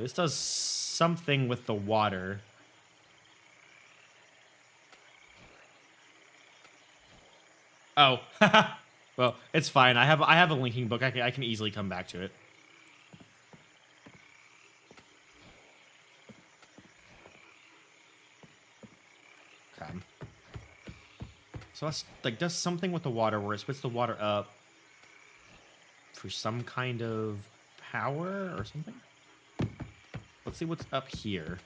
this does something with the water. Oh, well, it's fine. I have a linking book. I can easily come back to it. Okay. So that's like does something with the water where it spits the water up for some kind of power or something. Let's see what's up here.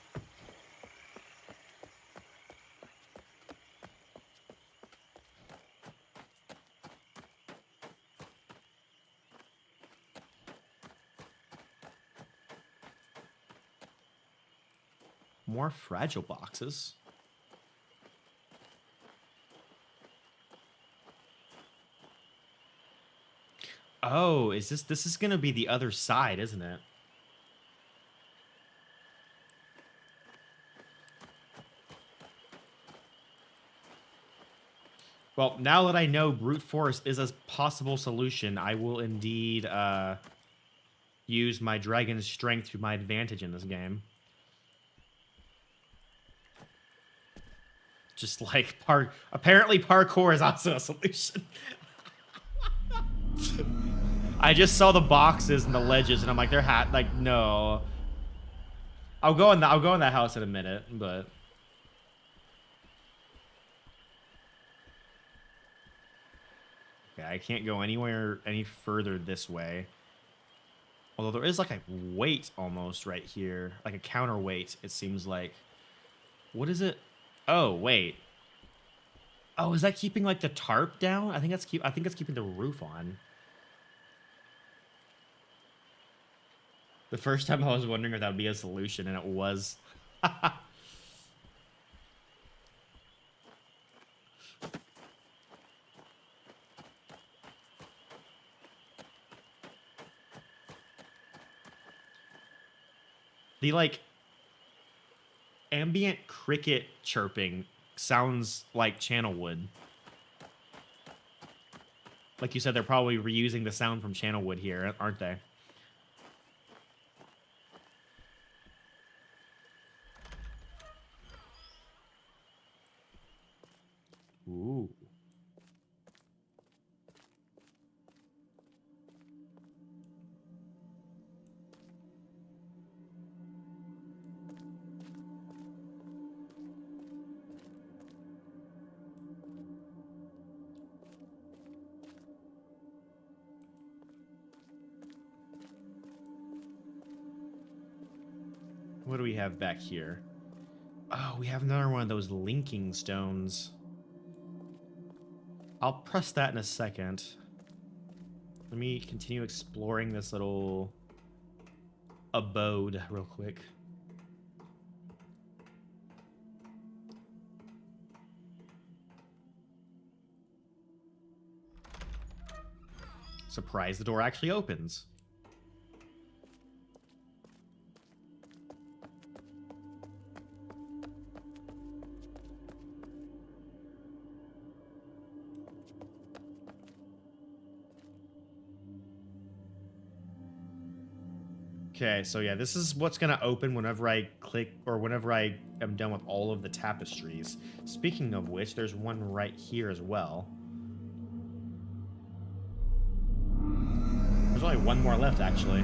More fragile boxes. Oh, this is gonna be the other side, isn't it? Well, now that I know brute force is a possible solution, I will indeed use my dragon's strength to my advantage in this game. Just like apparently parkour is also a solution. I just saw the boxes and the ledges, and I'm like, they're like no. I'll go in that house in a minute, but okay, I can't go anywhere any further this way. Although there is like a weight almost right here, like a counterweight. It seems like. What is it? Oh wait. Oh, is that keeping like the tarp down? I think it's keeping the roof on. The first time I was wondering if that would be a solution, and it was. The like ambient cricket chirping sounds like Channelwood. Like you said, they're probably reusing the sound from Channelwood here, aren't they? Ooh. What do we have back here? Oh, we have another one of those linking stones. I'll press that in a second. Let me continue exploring this little abode real quick. Surprise, the door actually opens. Okay, so yeah, this is what's gonna open whenever I click, or whenever I am done with all of the tapestries. Speaking of which, there's one right here as well. There's only one more left, actually.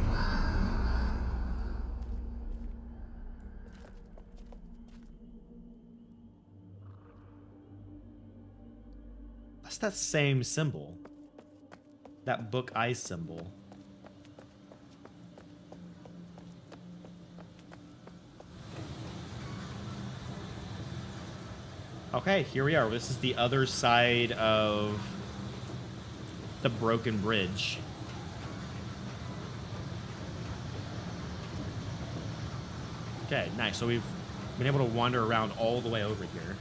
That's that same symbol. That book eye symbol. Okay, here we are. This is the other side of the broken bridge. Okay, nice. So we've been able to wander around all the way over here.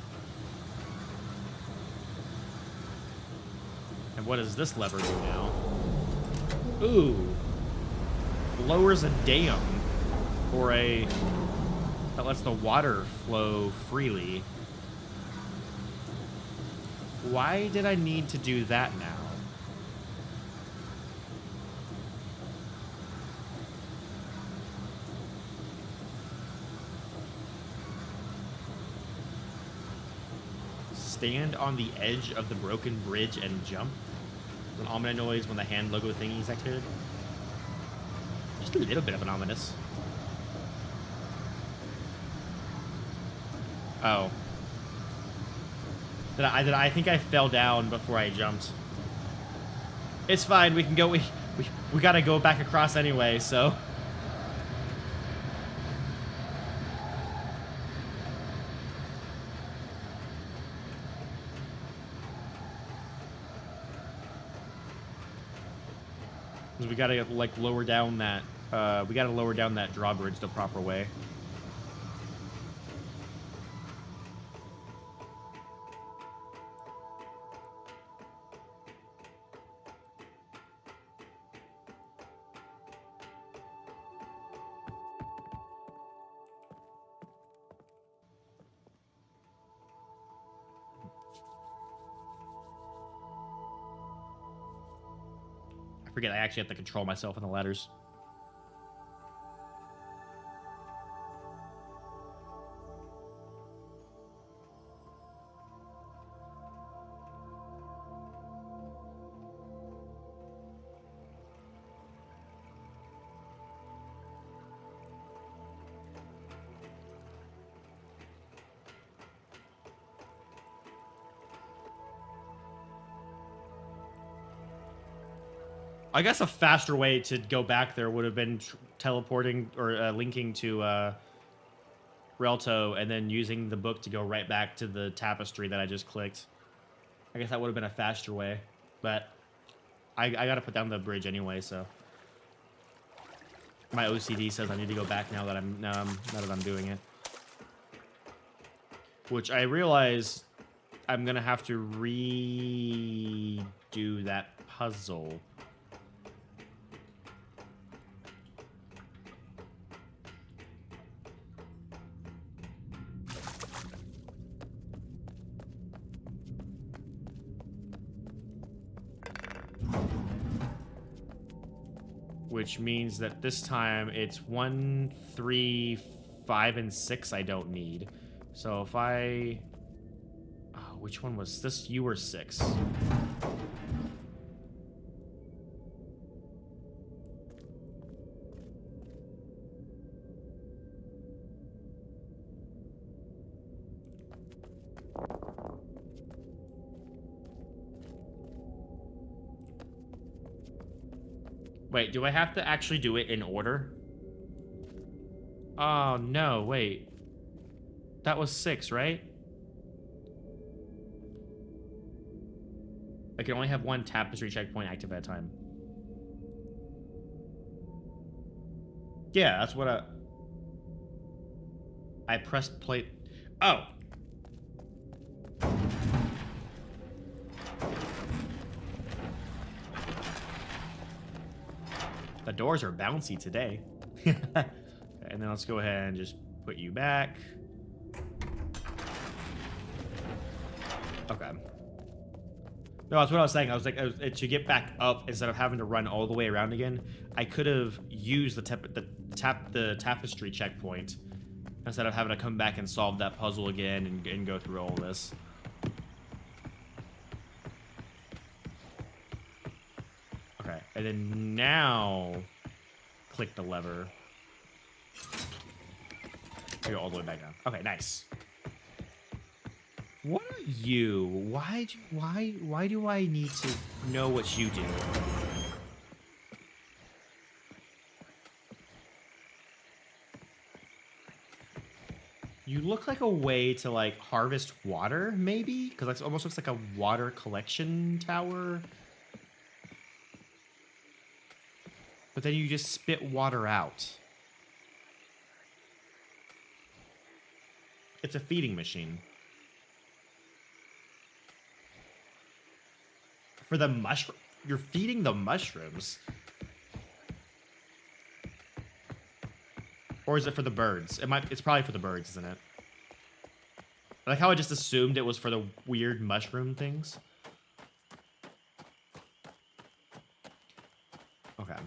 And what does this lever do now? Ooh. Lowers a dam. Or that lets the water flow freely. Why did I need to do that now? stand on the edge of the broken bridge and jump. An ominous noise when the hand logo thingy is activated. Just a little bit of an ominous. Oh. I think I fell down before I jumped. It's fine. We can go. We gotta go back across anyway. So. We gotta like lower down that. We gotta lower down that drawbridge the proper way. I forget I actually have to control myself in the ladders. I guess a faster way to go back there would have been teleporting or linking to Relto and then using the book to go right back to the tapestry that I just clicked. I guess that would have been a faster way, but I got to put down the bridge anyway, so my OCD says I need to go back now that I'm doing it. Which I realize I'm gonna have to redo that puzzle. Which means that this time it's 1, 3, 5, and 6 I don't need. So if I... Oh, which one was this? You were 6. Wait, do I have to actually do it in order? Oh, no, wait. That was 6, right? I can only have one tapestry checkpoint active at a time. Yeah, that's what I pressed play. Oh! The doors are bouncy today. Okay, and then let's go ahead and just put you back. Okay. No, that's what I was saying. I was like, to get back up instead of having to run all the way around again, I could have used the tapestry checkpoint instead of having to come back and solve that puzzle again and go through all this. Okay, and then now click the lever. Go all the way back down. Okay, nice. What are you? Why do I need to know what you do? You look like a way to like harvest water, maybe? Because it almost looks like a water collection tower. But then you just spit water out. It's a feeding machine. For the mushroom, you're feeding the mushrooms. Or is it for the birds? It's probably for the birds, isn't it? I like how I just assumed it was for the weird mushroom things. Okay.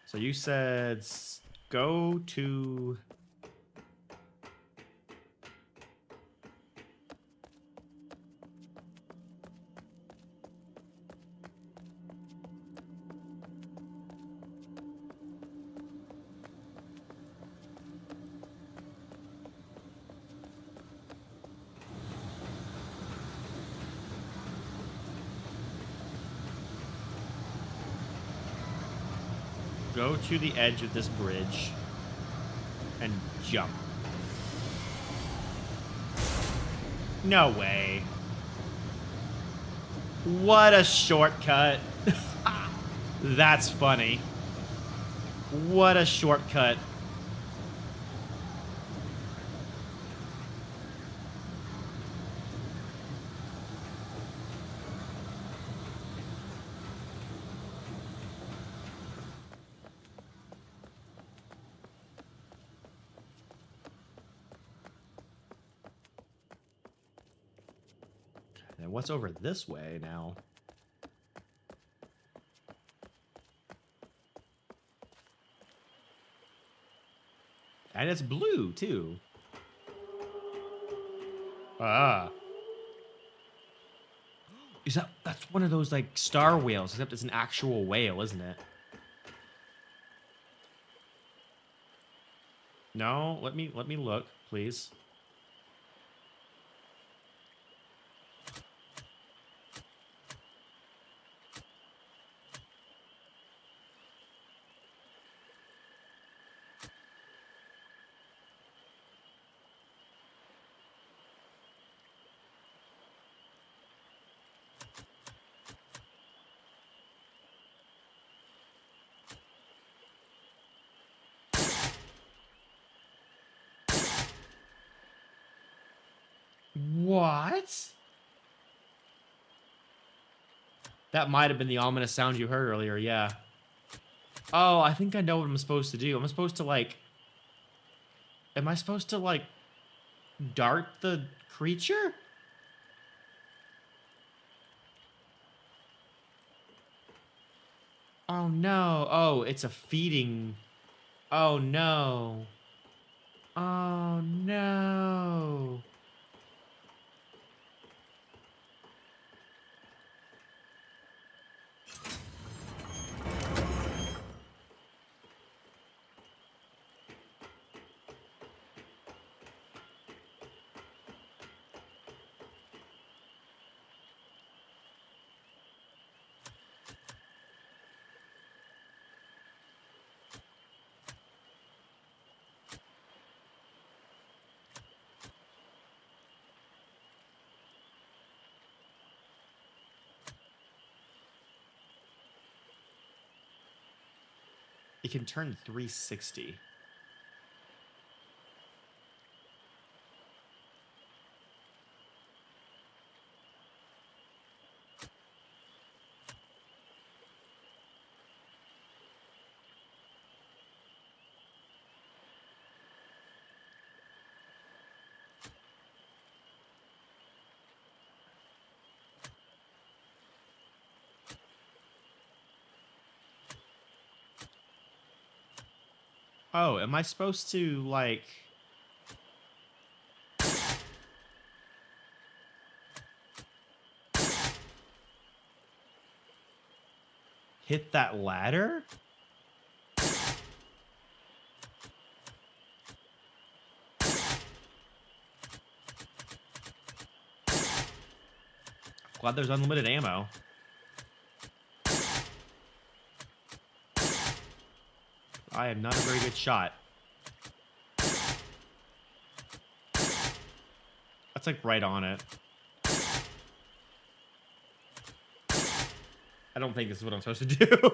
So you said go to... go to the edge of this bridge and jump. No way. What a shortcut. That's funny. What a shortcut. And what's over this way now? And it's blue, too. Ah. That's one of those, like, star whales, except it's an actual whale, isn't it? No, let me look, please. What? That might have been the ominous sound you heard earlier, yeah. Oh, I think I know what I'm supposed to do. I'm supposed to, like... Am I supposed to, like, dart the creature? Oh, no. Oh, it's a feeding... Oh, no. Oh, no. It can turn 360. Oh, am I supposed to, like... hit that ladder? Glad there's unlimited ammo. I am not a very good shot. That's like right on it. I don't think this is what I'm supposed to do.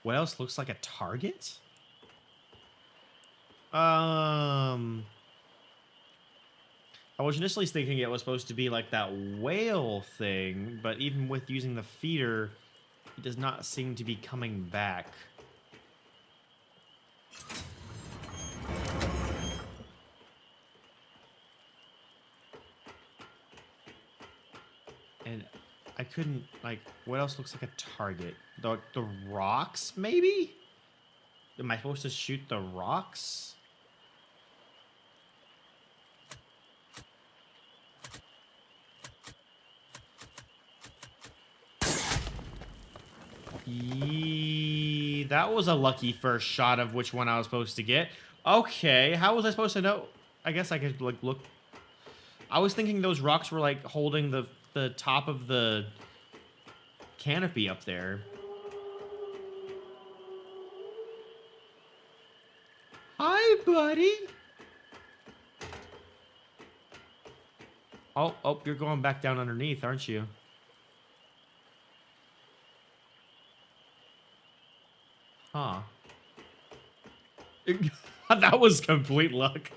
What else looks like a target? I was initially thinking it was supposed to be like that whale thing, but even with using the feeder, it does not seem to be coming back. And I couldn't, like, what else looks like a target? The rocks, maybe? Am I supposed to shoot the rocks? That was a lucky first shot of which one I was supposed to get. Okay, how was I supposed to know? I guess I could, like, look. I was thinking those rocks were, like, holding the top of the canopy up there. Hi, buddy. Oh, you're going back down underneath, aren't you? Huh. That was complete luck.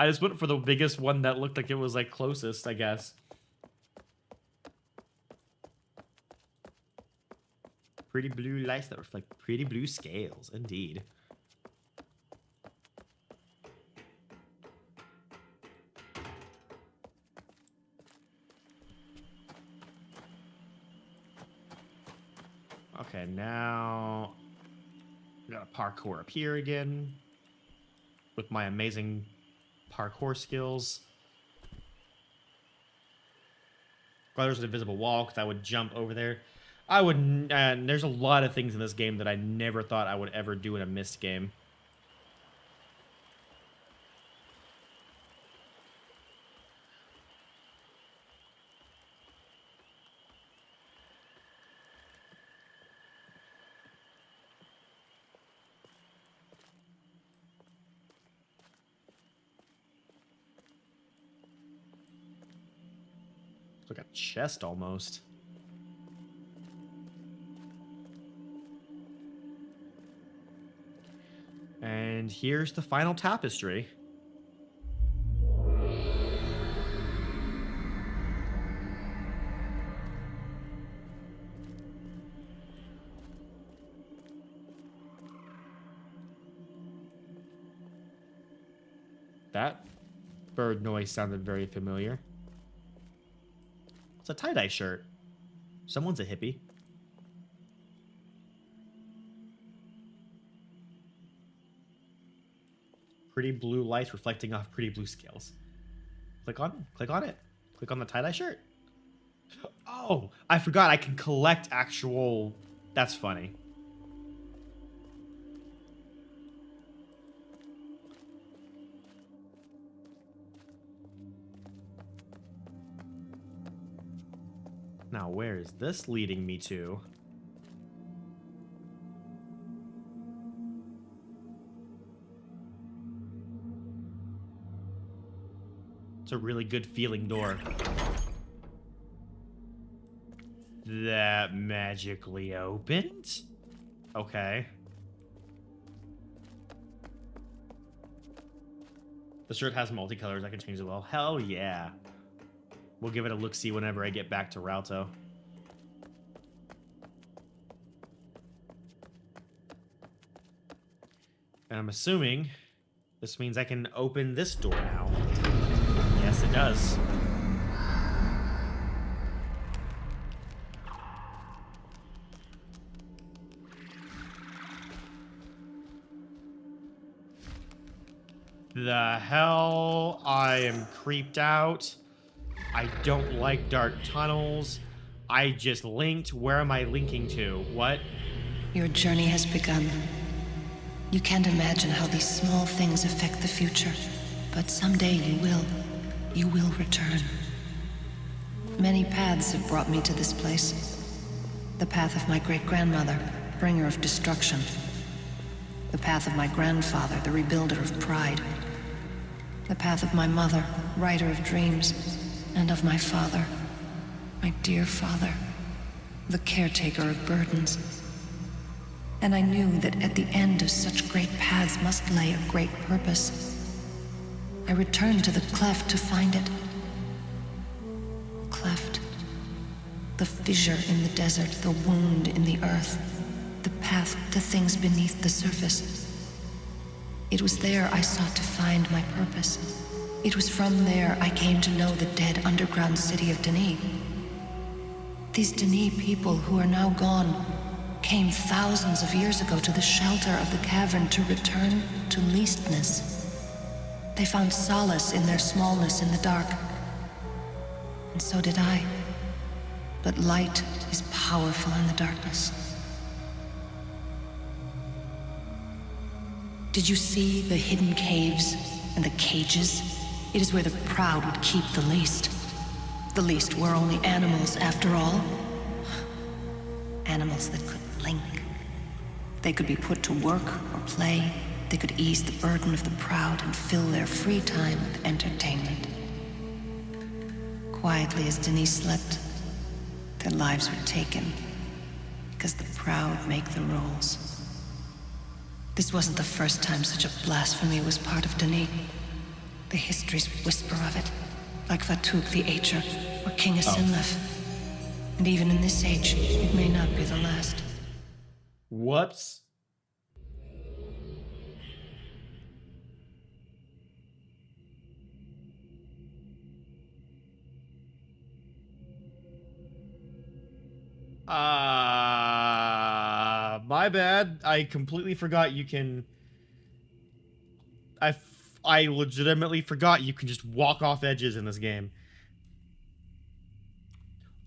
I just went for the biggest one that looked like it was, like, closest, I guess. Pretty blue lights that reflect pretty blue scales, indeed. Okay, now I got a parkour up here again with my amazing parkour skills. Well, there's an invisible wall because I would jump over there. I would, there's a lot of things in this game that I never thought I would ever do in a Myst game. It's like a chest almost. And here's the final tapestry. That bird noise sounded very familiar. It's a tie-dye shirt. Someone's a hippie. Pretty blue lights reflecting off pretty blue scales. Click on it. Click on the tie-dye shirt. Oh, I forgot I can collect actual... That's funny. Now, where is this leading me to? It's a really good feeling door. That magically opened? Okay. The shirt has multicolors. I can change it well. Hell yeah. We'll give it a look-see whenever I get back to Ralto. And I'm assuming this means I can open this door now. Yes, it does. The hell? I am creeped out. I don't like dark tunnels. I just linked. Where am I linking to? What? Your journey has begun. You can't imagine how these small things affect the future, but someday you will. You will return. Many paths have brought me to this place. The path of my great-grandmother, bringer of destruction. The path of my grandfather, the rebuilder of pride. The path of my mother, writer of dreams. And of my father, my dear father, the caretaker of burdens. And I knew that at the end of such great paths must lay a great purpose. I returned to the cleft to find it. Cleft. The fissure in the desert, the wound in the earth, the path to things beneath the surface. It was there I sought to find my purpose. It was from there I came to know the dead underground city of Denis. These Denis people who are now gone came thousands of years ago to the shelter of the cavern to return to leastness. They found solace in their smallness in the dark. And so did I. But light is powerful in the darkness. Did you see the hidden caves and the cages? It is where the proud would keep the least. The least were only animals after all. Animals that could blink. They could be put to work or play. They could ease the burden of the proud and fill their free time with entertainment. Quietly as Denis slept, their lives were taken because the proud make the rules. This wasn't the first time such a blasphemy was part of Denis. The histories whisper of it, like Vatuk the Acher or King Asimlef. And even in this age, it may not be the last. Whoops. My bad. I completely forgot you can... I legitimately forgot you can just walk off edges in this game.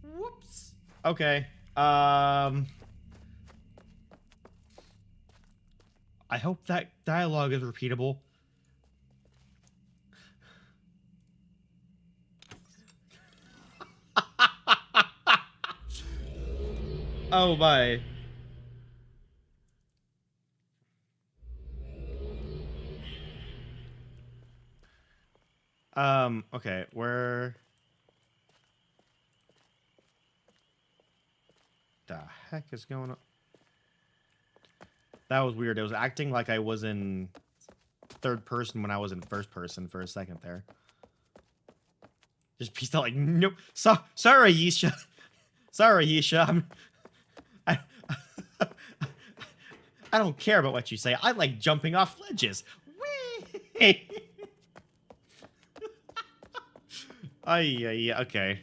Whoops. Okay. I hope that dialogue is repeatable. Oh my. Okay, where the heck is going on? That was weird. It was acting like I was in third person when I was in first person for a second there. Just pieced out like, nope. Sorry, Yeesha. Sorry, Yeesha. I don't care about what you say. I like jumping off ledges. Whee! Yeah, okay.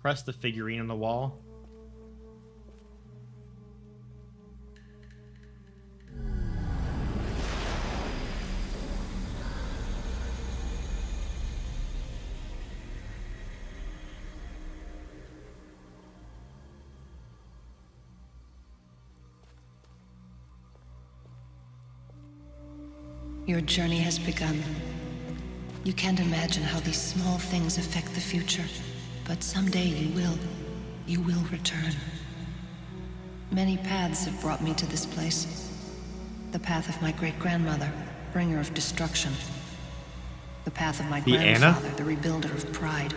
Press the figurine on the wall. Your journey has begun. You can't imagine how these small things affect the future, but someday you will. You will return. Many paths have brought me to this place. The path of my great-grandmother, bringer of destruction. The path of my grandfather, the rebuilder of pride.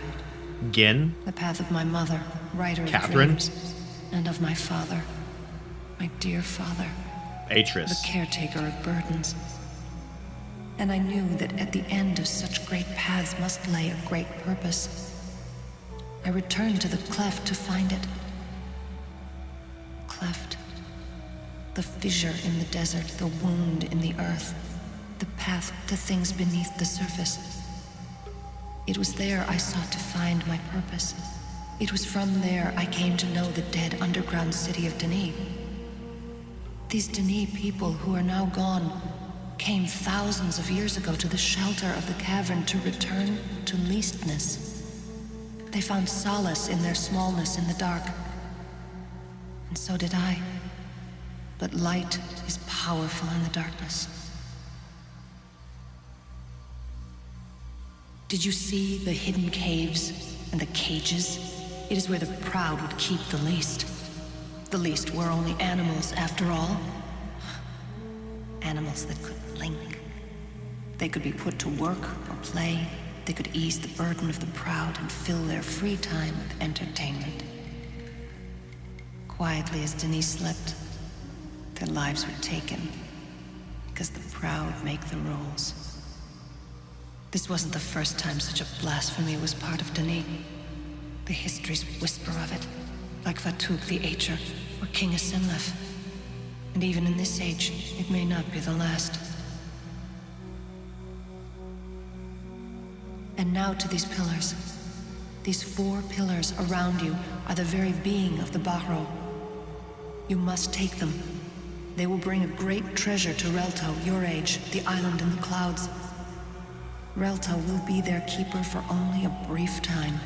Gin. The path of my mother, writer of Catherine. dreams. And of my father, my dear father. Atris. The caretaker of burdens. And I knew that at the end of such great paths must lay a great purpose. I returned to the cleft to find it. Cleft. The fissure in the desert, the wound in the earth, the path to things beneath the surface. It was there I sought to find my purpose. It was from there I came to know the dead underground city of Denis. These Denis people who are now gone came thousands of years ago to the shelter of the cavern to return to leastness. They found solace in their smallness in the dark. And so did I. But light is powerful in the darkness. Did you see the hidden caves and the cages? It is where the proud would keep the least. The least were only animals after all. Animals that could blink. They could be put to work or play. They could ease the burden of the proud and fill their free time with entertainment. Quietly as Denise slept, their lives were taken because the proud make the rules. This wasn't the first time such a blasphemy was part of Denis. The histories whisper of it, like Fatuk the Acher or King Asimlef. And even in this age, it may not be the last. And now to these pillars. These 4 pillars around you are the very being of the Bahro. You must take them. They will bring a great treasure to Relto, your age, the island in the clouds. Relto will be their keeper for only a brief time.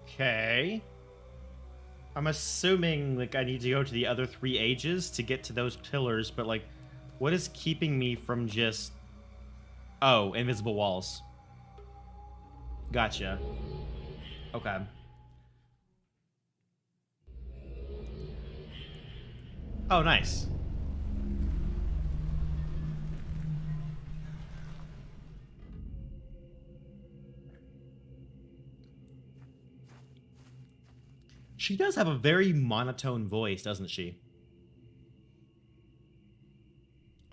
Okay. I'm assuming, like, I need to go to the other 3 ages to get to those pillars, but, like, what is keeping me from just... Oh, invisible walls. Gotcha. Okay. Oh, nice. She does have a very monotone voice, doesn't she?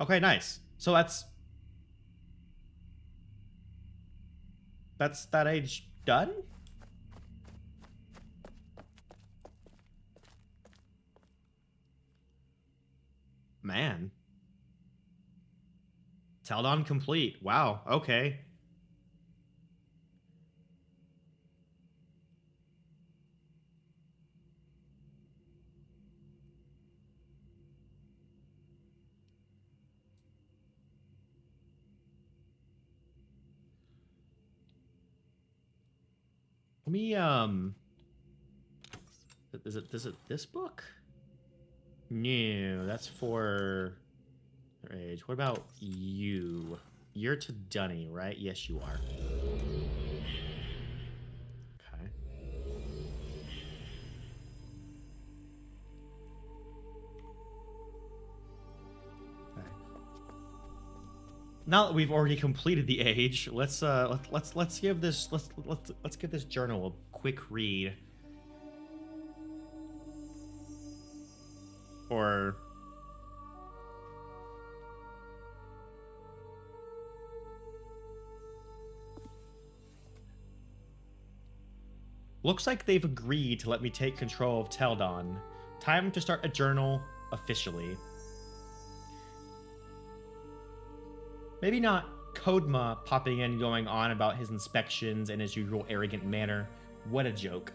Okay, nice. So that's that age done? Man. Taldon complete. Wow, okay. Let me, is it this book? No, that's for her age. What about you? You're to Dunny, right? Yes, you are. Okay. Okay. Now that we've already completed the age, let's give this let's give this journal a quick read. Or looks like they've agreed to let me take control of Teldon. Time to start a journal officially. Maybe not Kodma popping in going on about his inspections in his usual arrogant manner. What a joke.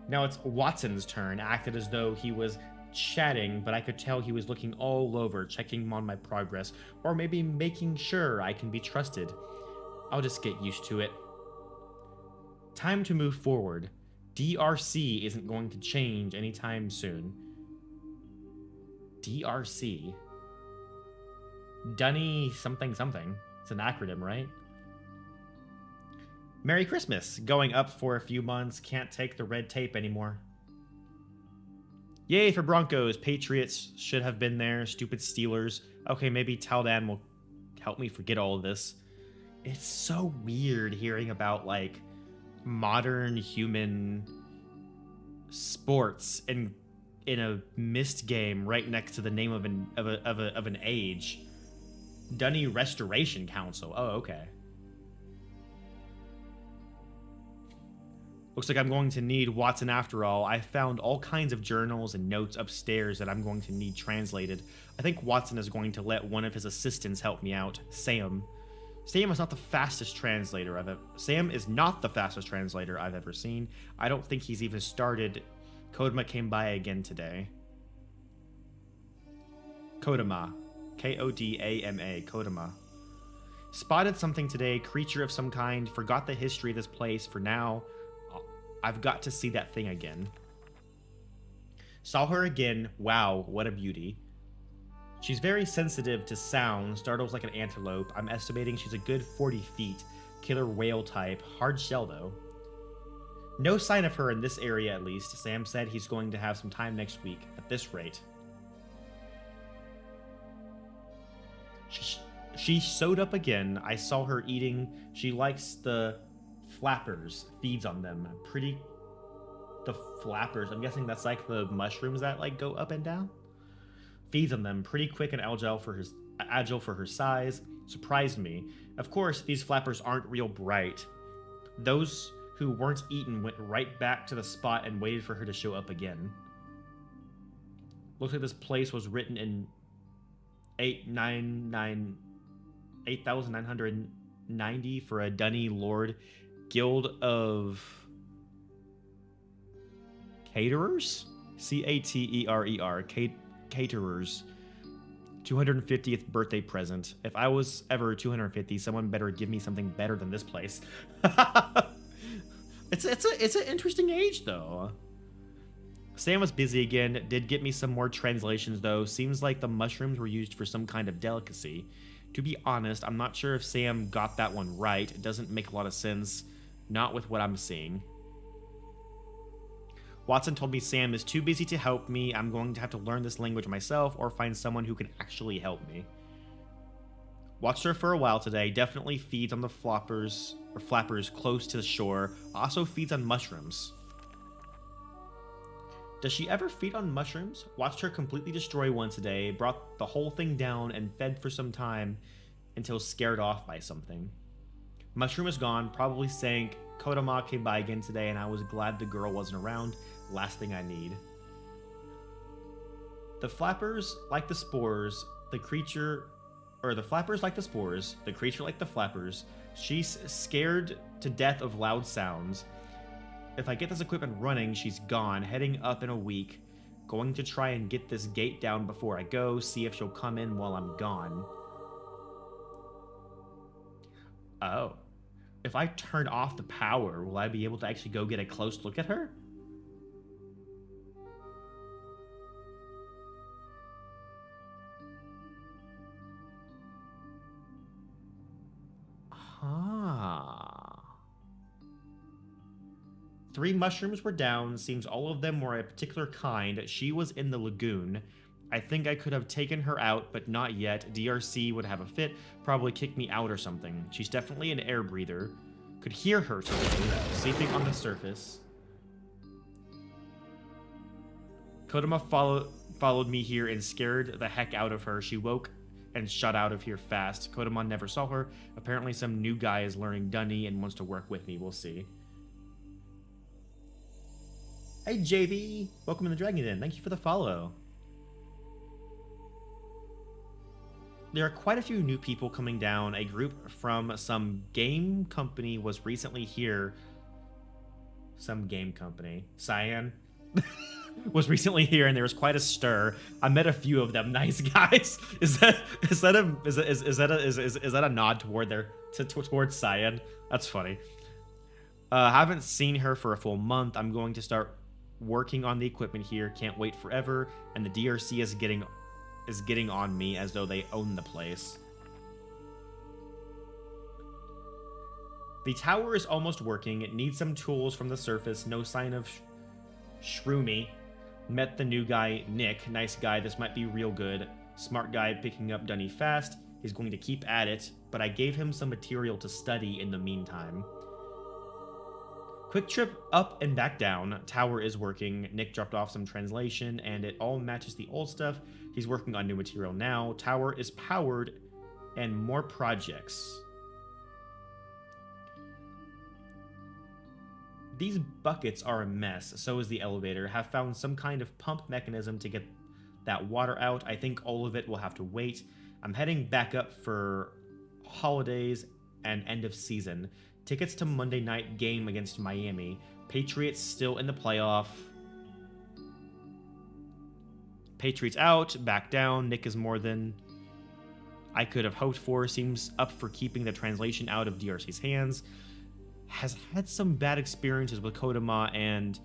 Now it's Watson's turn, acted as though he was chatting, but I could tell he was looking all over, checking on my progress, or maybe making sure I can be trusted. I'll just get used to it. Time to move forward. DRC isn't going to change anytime soon. DRC? Dunny something something. It's an acronym, right? Merry Christmas. Going up for a few months. Can't take the red tape anymore. Yay for Broncos. Patriots should have been there. Stupid Steelers. Okay, maybe Taldan will help me forget all of this. It's so weird hearing about, like, modern human sports in a Myst game right next to the name of an age. Dunny Restoration Council. Oh, okay. Looks like I'm going to need Watson after all. I found all kinds of journals and notes upstairs that I'm going to need translated. I think Watson is going to let one of his assistants help me out, Sam. Sam is not the fastest translator I've ever seen. I don't think he's even started. Kodama came by again today. Kodama. Kodama. Kodama. Spotted something today, creature of some kind, forgot the history of this place. For now, I've got to see that thing again. Saw her again. Wow, what a beauty. She's very sensitive to sound, startles like an antelope. I'm estimating she's a good 40 feet. Killer whale type. Hard shell, though. No sign of her in this area, at least. Sam said he's going to have some time next week, at this rate. She She showed up again. I saw her eating. She likes the flappers, feeds on them. The flappers, I'm guessing that's like the mushrooms that like go up and down. Feeds on them, pretty quick and agile for her size. Surprised me. Of course, these flappers aren't real bright. Those who weren't eaten went right back to the spot and waited for her to show up again. Looks like this place was written in 8,990 for a Dunny Lord Guild of Caterers? Caterer. Caterers. 250th birthday present. If I was ever 250, someone better give me something better than this place. It's an interesting age though. Sam was busy again. Did get me some more translations though. Seems like the mushrooms were used for some kind of delicacy. To be honest, I'm not sure if Sam got that one right. It doesn't make a lot of sense. Not with what I'm seeing. Watson told me Sam is too busy to help me. I'm going to have to learn this language myself or find someone who can actually help me. Watched her for a while today. Definitely feeds on the flappers close to the shore. Also feeds on mushrooms. Does she ever feed on mushrooms? Watched her completely destroy one today. Brought the whole thing down and fed for some time until scared off by something. Mushroom is gone. Probably sank. Kodama came by again today and I was glad the girl wasn't around. Last thing I need. The flappers like the spores. The flappers like the spores. The creature like the flappers. She's scared to death of loud sounds. If I get this equipment running, she's gone. Heading up in a week. Going to try and get this gate down before I go. See if she'll come in while I'm gone. Oh. If I turn off the power, will I be able to actually go get a close look at her? Ah. 3 mushrooms were down. Seems all of them were a particular kind. She was in the lagoon. I think I could have taken her out, but not yet. DRC would have a fit, probably kick me out or something. She's definitely an air breather. Could hear her today, sleeping on the surface. Kodama followed me here and scared the heck out of her. She woke and shot out of here fast. Kodama never saw her. Apparently some new guy is learning Dunny and wants to work with me. We'll see. Hey, JB. Welcome to the Dragon Den. Thank you for the follow. There are quite a few new people coming down. A group from some game company was recently here. Some game company. Cyan was recently here, and there was quite a stir. I met a few of them. Nice guys. Is that a nod towards Cyan? That's funny. Haven't seen her for a full month. I'm going to start working on the equipment here. Can't wait forever. And the DRC is getting on me as though they own the place. The tower is almost working. It needs some tools from the surface. No sign of Shroomy. Met the new guy, Nick. Nice guy. This might be real good. Smart guy picking up Dunny fast. He's going to keep at it, but I gave him some material to study in the meantime. Quick trip up and back down. Tower is working. Nick dropped off some translation, and it all matches the old stuff. He's working on new material now. Tower is powered, and more projects. These buckets are a mess. So is the elevator. Have found some kind of pump mechanism to get that water out. I think all of it will have to wait. I'm heading back up for holidays and end of season. Tickets to Monday night game against Miami. Patriots still in the playoff. Patriots out, back down. Nick is more than I could have hoped for. Seems up for keeping the translation out of DRC's hands. Has had some bad experiences with Kodama and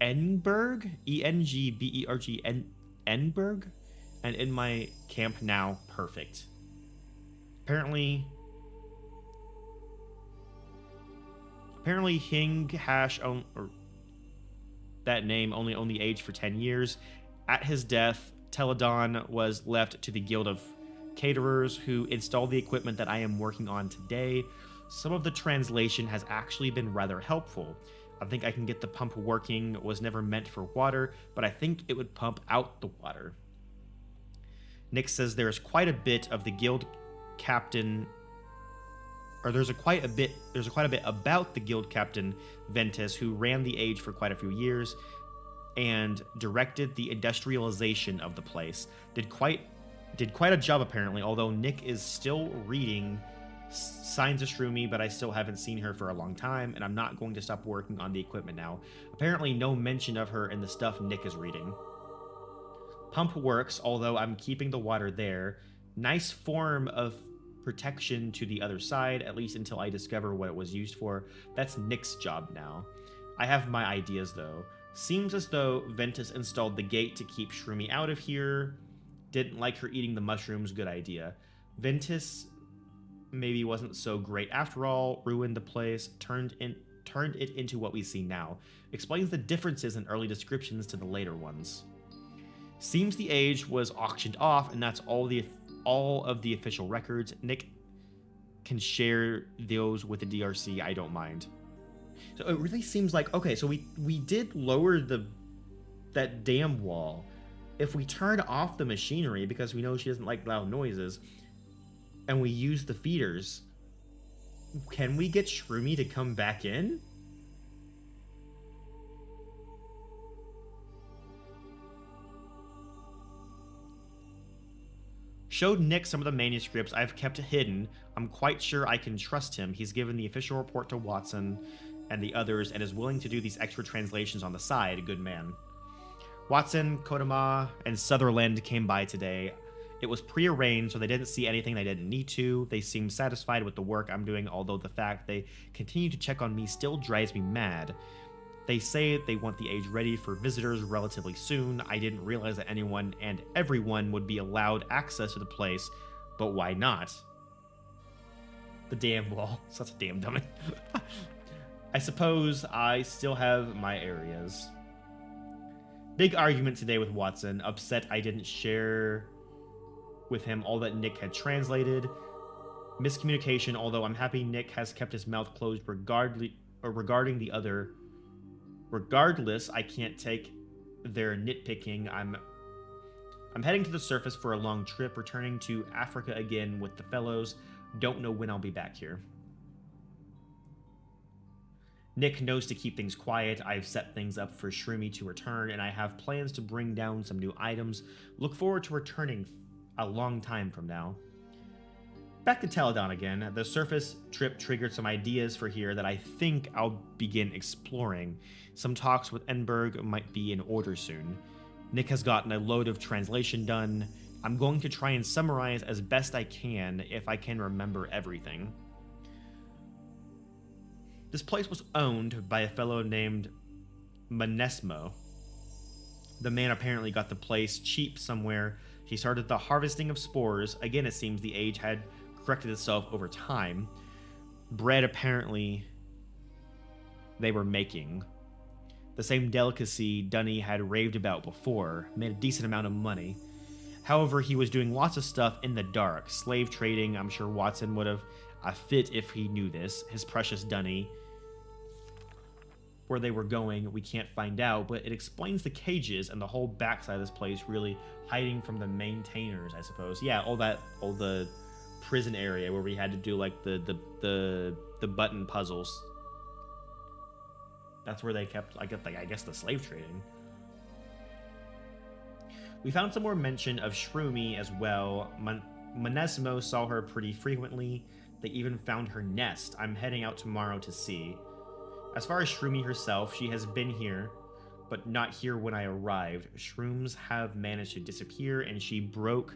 Enberg. Engberg. Enberg. And in my camp now. Perfect. Apparently Hing Hash, or that name, only aged for 10 years. At his death, Teledon was left to the Guild of caterers who installed the equipment that I am working on today. Some of the translation has actually been rather helpful. I think I can get the pump working. It was never meant for water, but I think it would pump out the water. Nick says there's quite a bit of the guild captain, or there's quite a bit about the guild captain Ventus, who ran the age for quite a few years and directed the industrialization of the place. Did quite a job apparently, although Nick is still reading Signs of Shroomy, but I still haven't seen her for a long time, and I'm not going to stop working on the equipment now. Apparently no mention of her in the stuff Nick is reading. Pump works, although I'm keeping the water there. Nice form of protection to the other side, at least until I discover what it was used for. That's Nick's job now. I have my ideas though. Seems as though Ventus installed the gate to keep Shroomy out of here. Didn't like her eating the mushrooms, good idea. Ventus maybe wasn't so great after all, ruined the place, turned it into what we see now. Explains the differences in early descriptions to the later ones. Seems the age was auctioned off, and that's all of the official records. Nick can share those with the DRC, I don't mind. So it really seems like, okay, so we did lower that dam wall. If we turn off the machinery, because we know she doesn't like loud noises, and we use the feeders, can we get Shroomy to come back in? Showed Nick some of the manuscripts I've kept hidden. I'm quite sure I can trust him. He's given the official report to Watson and the others and is willing to do these extra translations on the side. A good man. Watson, Kodama, and Sutherland came by today. It was prearranged, so they didn't see anything they didn't need to. They seemed satisfied with the work I'm doing, although the fact they continue to check on me still drives me mad. They say they want the age ready for visitors relatively soon. I didn't realize that anyone and everyone would be allowed access to the place, but why not? The damn wall. Such a damn dummy. I suppose I still have my areas. Big argument today with Watson. Upset I didn't share with him all that Nick had translated. Miscommunication, although I'm happy Nick has kept his mouth closed regarding the other. Regardless, I can't take their nitpicking. I'm heading to the surface for a long trip, returning to Africa again with the fellows. Don't know when I'll be back here. Nick knows to keep things quiet. I've set things up for Shroomy to return, and I have plans to bring down some new items. Look forward to returning a long time from now. Back to Teledon again. The surface trip triggered some ideas for here that I think I'll begin exploring. Some talks with Enberg might be in order soon. Nick has gotten a load of translation done. I'm going to try and summarize as best I can if I can remember everything. This place was owned by a fellow named Manesmo. The man apparently got the place cheap somewhere. He started the harvesting of spores. Again, it seems the age had corrected itself over time. Bread, apparently, they were making. The same delicacy Dunny had raved about before. Made a decent amount of money. However, he was doing lots of stuff in the dark. Slave trading. I'm sure Watson would have fit if he knew this. His precious Dunny. Where they were going, we can't find out, but it explains the cages and the whole backside of this place really hiding from the maintainers, I suppose. Yeah, all the prison area where we had to do like the button puzzles. That's where they kept, I guess, the slave trading. We found some more mention of Shroomy as well. Manesimo saw her pretty frequently. They even found her nest. I'm heading out tomorrow to see. As far as Shroomy herself, she has been here, but not here when I arrived. Shrooms have managed to disappear, and she broke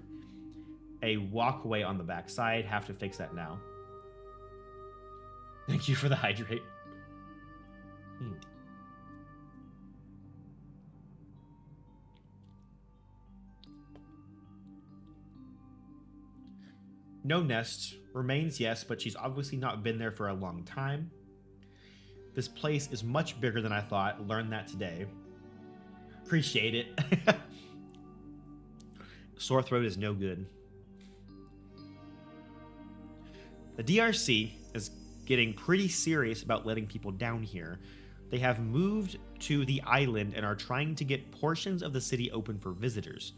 a walkway on the backside. Have to fix that now. Thank you for the hydrate. No nest. Remains, yes, but she's obviously not been there for a long time. This place is much bigger than I thought. Learned that today. Appreciate it. Sore throat is no good. The DRC is getting pretty serious about letting people down here. They have moved to the island and are trying to get portions of the city open for visitors,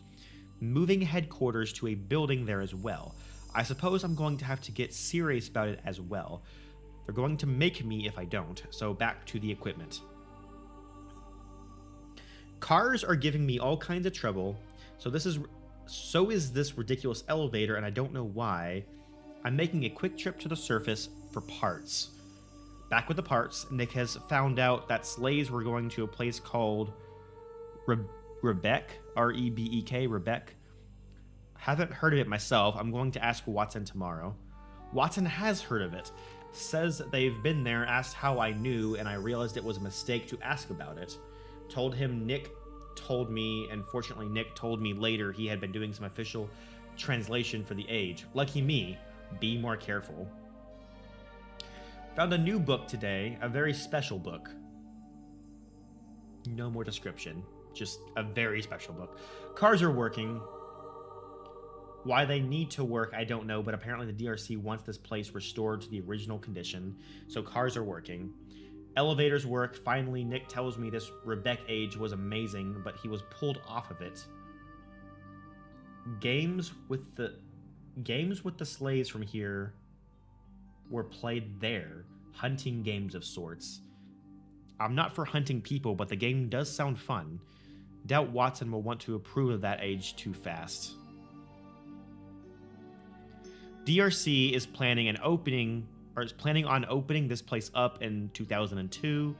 moving headquarters to a building there as well. I suppose I'm going to have to get serious about it as well. They're going to make me if I don't, so back to the equipment. Cars are giving me all kinds of trouble, so is this ridiculous elevator, and I don't know why. I'm making a quick trip to the surface for parts. Back with the parts, Nick has found out that slaves were going to a place called Rebek, R-E-B-E-K, Rebek. Haven't heard of it myself. I'm going to ask Watson tomorrow. Watson has heard of it. Says they've been there, asked how I knew, and I realized it was a mistake to ask about it. Told him Nick told me, and fortunately Nick told me later he had been doing some official translation for the age. Lucky me. Be more careful. Found a new book today, a very special book. No more description, just a very special book. Cars are working. Why they need to work, I don't know, but apparently the DRC wants this place restored to the original condition, so cars are working. Elevators work. Finally, Nick tells me this Rebek age was amazing, but he was pulled off of it. Games with the slaves from here were played there. Hunting games of sorts. I'm not for hunting people, but the game does sound fun. Doubt Watson will want to approve of that age too fast. DRC is planning on opening this place up in 2002.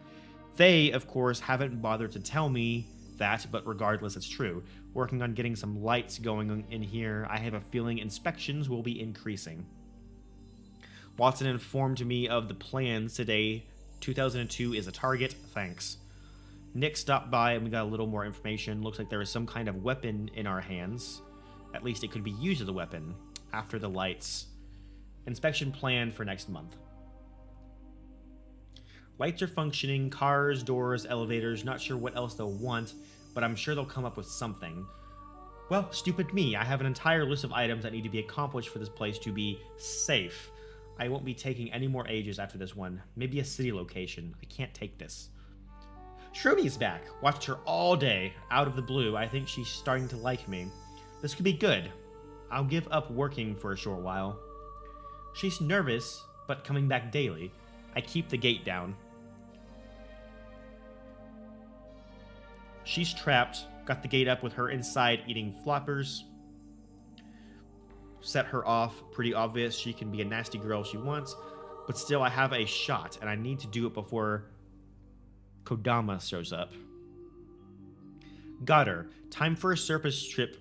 They, of course, haven't bothered to tell me that, but regardless, it's true. Working on getting some lights going in here. I have a feeling inspections will be increasing. Watson informed me of the plans today. 2002 is a target. Thanks. Nick stopped by and we got a little more information. Looks like there is some kind of weapon in our hands. At least it could be used as a weapon. After the lights. Inspection planned for next month. Lights are functioning. Cars, doors, elevators. Not sure what else they'll want, but I'm sure they'll come up with something. Well, stupid me. I have an entire list of items that need to be accomplished for this place to be safe. I won't be taking any more ages after this one. Maybe a city location. I can't take this. Shroomi's back. Watched her all day. Out of the blue, I think she's starting to like me. This could be good. I'll give up working for a short while. She's nervous, but coming back daily. I keep the gate down. She's trapped. Got the gate up with her inside eating floppers. Set her off. Pretty obvious she can be a nasty girl if she wants. But still, I have a shot, and I need to do it before Kodama shows up. Got her. Time for a surface trip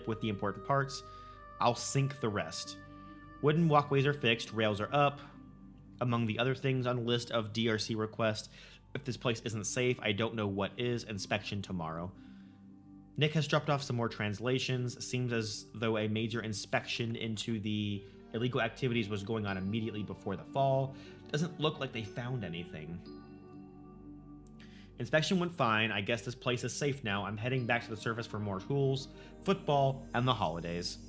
with the important parts. I'll sink the rest. Wooden walkways are fixed, rails are up. Among the other things on the list of DRC requests, if this place isn't safe, I don't know what is. Inspection tomorrow. Nick has dropped off some more translations. Seems as though a major inspection into the illegal activities was going on immediately before the fall. Doesn't look like they found anything. Inspection went fine. I guess this place is safe now. I'm heading back to the surface for more tools, football, and the holidays.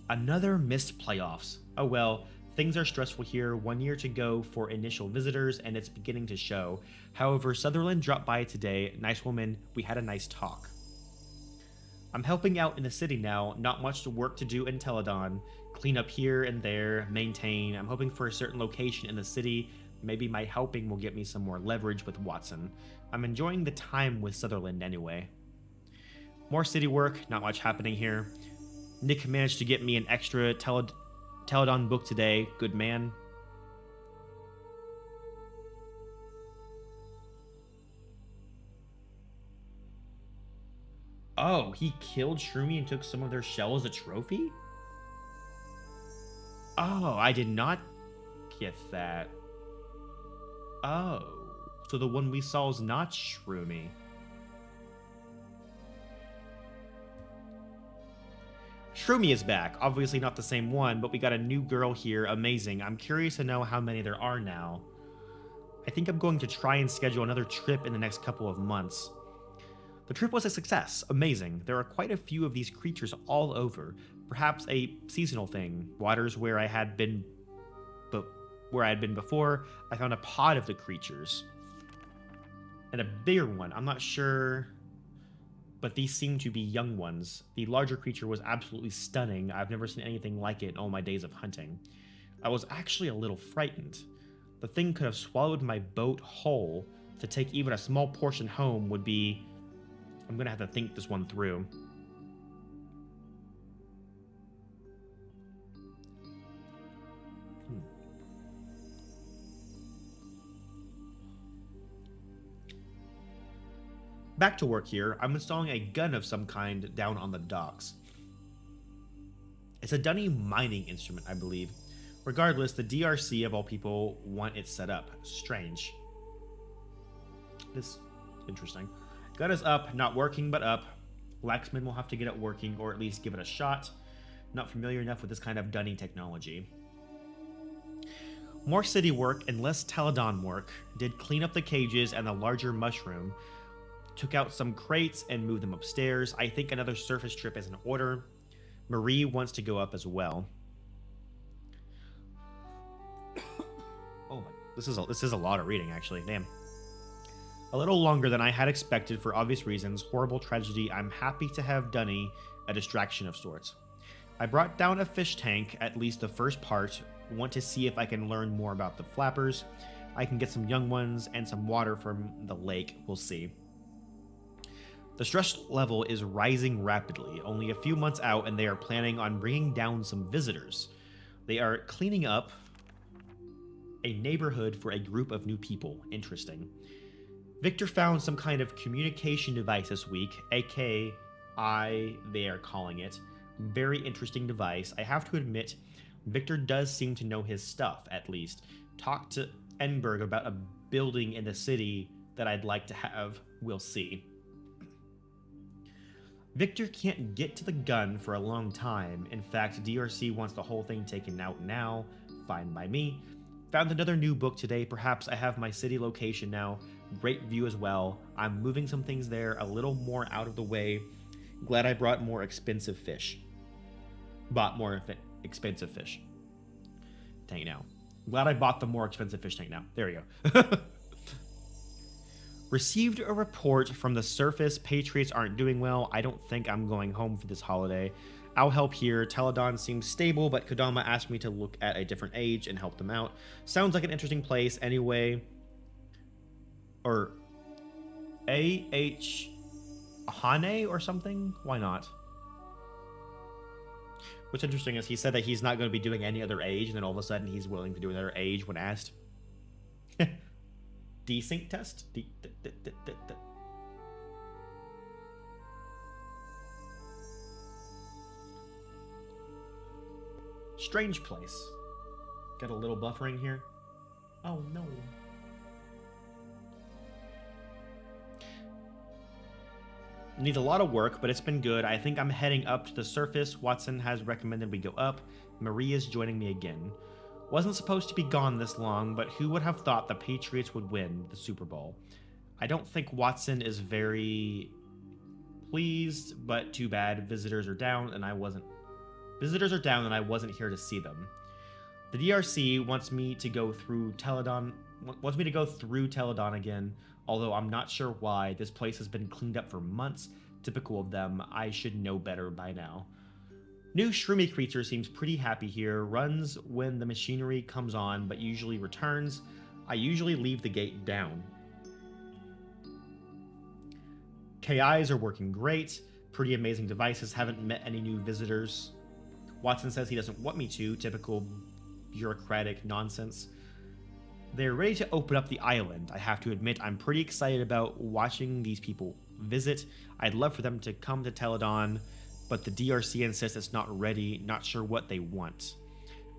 Another missed playoffs. Oh well, things are stressful here. 1 year to go for initial visitors, and it's beginning to show. However, Sutherland dropped by today. Nice woman. We had a nice talk. I'm helping out in the city now. Not much work to do in Teledon. Clean up here and there, maintain. I'm hoping for a certain location in the city. Maybe my helping will get me some more leverage with Watson. I'm enjoying the time with Sutherland anyway. More city work. Not much happening here. Nick managed to get me an extra Teledon book today. Good man. Oh, he killed Shroomy and took some of their shell as a trophy? Oh, I did not get that. Oh, so the one we saw is not Shroomy. Shroomy is back. Obviously not the same one, but we got a new girl here. Amazing. I'm curious to know how many there are now. I think I'm going to try and schedule another trip in the next couple of months. The trip was a success. Amazing. There are quite a few of these creatures all over. Perhaps a seasonal thing. Waters where I had been before, I found a pod of the creatures. And a bigger one. I'm not sure, but these seem to be young ones. The larger creature was absolutely stunning. I've never seen anything like it in all my days of hunting. I was actually a little frightened. The thing could have swallowed my boat whole. To take even a small portion home would be... I'm going to have to think this one through. Back to work here. I'm installing a gun of some kind down on the docks. It's a dunny mining instrument, I believe. Regardless, the DRC of all people want it set up. Strange. This is interesting. Gun is up, not working, but up. Blacksmith will have to get it working, or at least give it a shot. Not familiar enough with this kind of dunny technology. More city work and less Teledon work. Did clean up the cages and the larger mushroom. Took out some crates and moved them upstairs. I think another surface trip is in order. Marie wants to go up as well. Oh my, this is a lot of reading, actually. Damn. A little longer than I had expected for obvious reasons. Horrible tragedy. I'm happy to have Dunny a distraction of sorts. I brought down a fish tank, at least the first part. Want to see if I can learn more about the flappers. I can get some young ones and some water from the lake. We'll see. The stress level is rising rapidly, only a few months out, and they are planning on bringing down some visitors. They are cleaning up a neighborhood for a group of new people. Interesting. Victor found some kind of communication device this week, aka they are calling it. Very interesting device. I have to admit, Victor does seem to know his stuff, at least. Talked to Enberg about a building in the city that I'd like to have. We'll see. Victor can't get to the gun for a long time. In fact, DRC wants the whole thing taken out now. Fine by me. Found another new book today. Perhaps I have my city location now. Great view as well. I'm moving some things there a little more out of the way. Glad I brought more expensive fish. Bought more expensive fish tank now. Glad I bought the more expensive fish tank now. There we go. Received a report from the surface. Patriots aren't doing well. I don't think I'm going home for this holiday. I'll help here. Teledon seems stable, but Kodama asked me to look at a different age and help them out. Sounds like an interesting place anyway. Or A.H. Hane or something? Why not? What's interesting is he said that he's not going to be doing any other age, and then all of a sudden he's willing to do another age when asked. Desync test? Strange place. Got a little buffering here. Oh no. Needs a lot of work, but it's been good. I think I'm heading up to the surface. Watson has recommended we go up. Maria's joining me again. Wasn't supposed to be gone this long, but who would have thought the Patriots would win the Super Bowl? I don't think Watson is very pleased, but too bad. Visitors are down, and I wasn't here to see them. The DRC wants me to go through Teledon again, although I'm not sure why. This place has been cleaned up for months. Typical of them. I should know better by now. New shroomy creature seems pretty happy here. Runs when the machinery comes on, but usually returns. I usually leave the gate down. KIs are working great. Pretty amazing devices. Haven't met any new visitors. Watson says he doesn't want me to. Typical bureaucratic nonsense. They're ready to open up the island. I have to admit, I'm pretty excited about watching these people visit. I'd love for them to come to Teledon, but the DRC insists it's not ready, not sure what they want.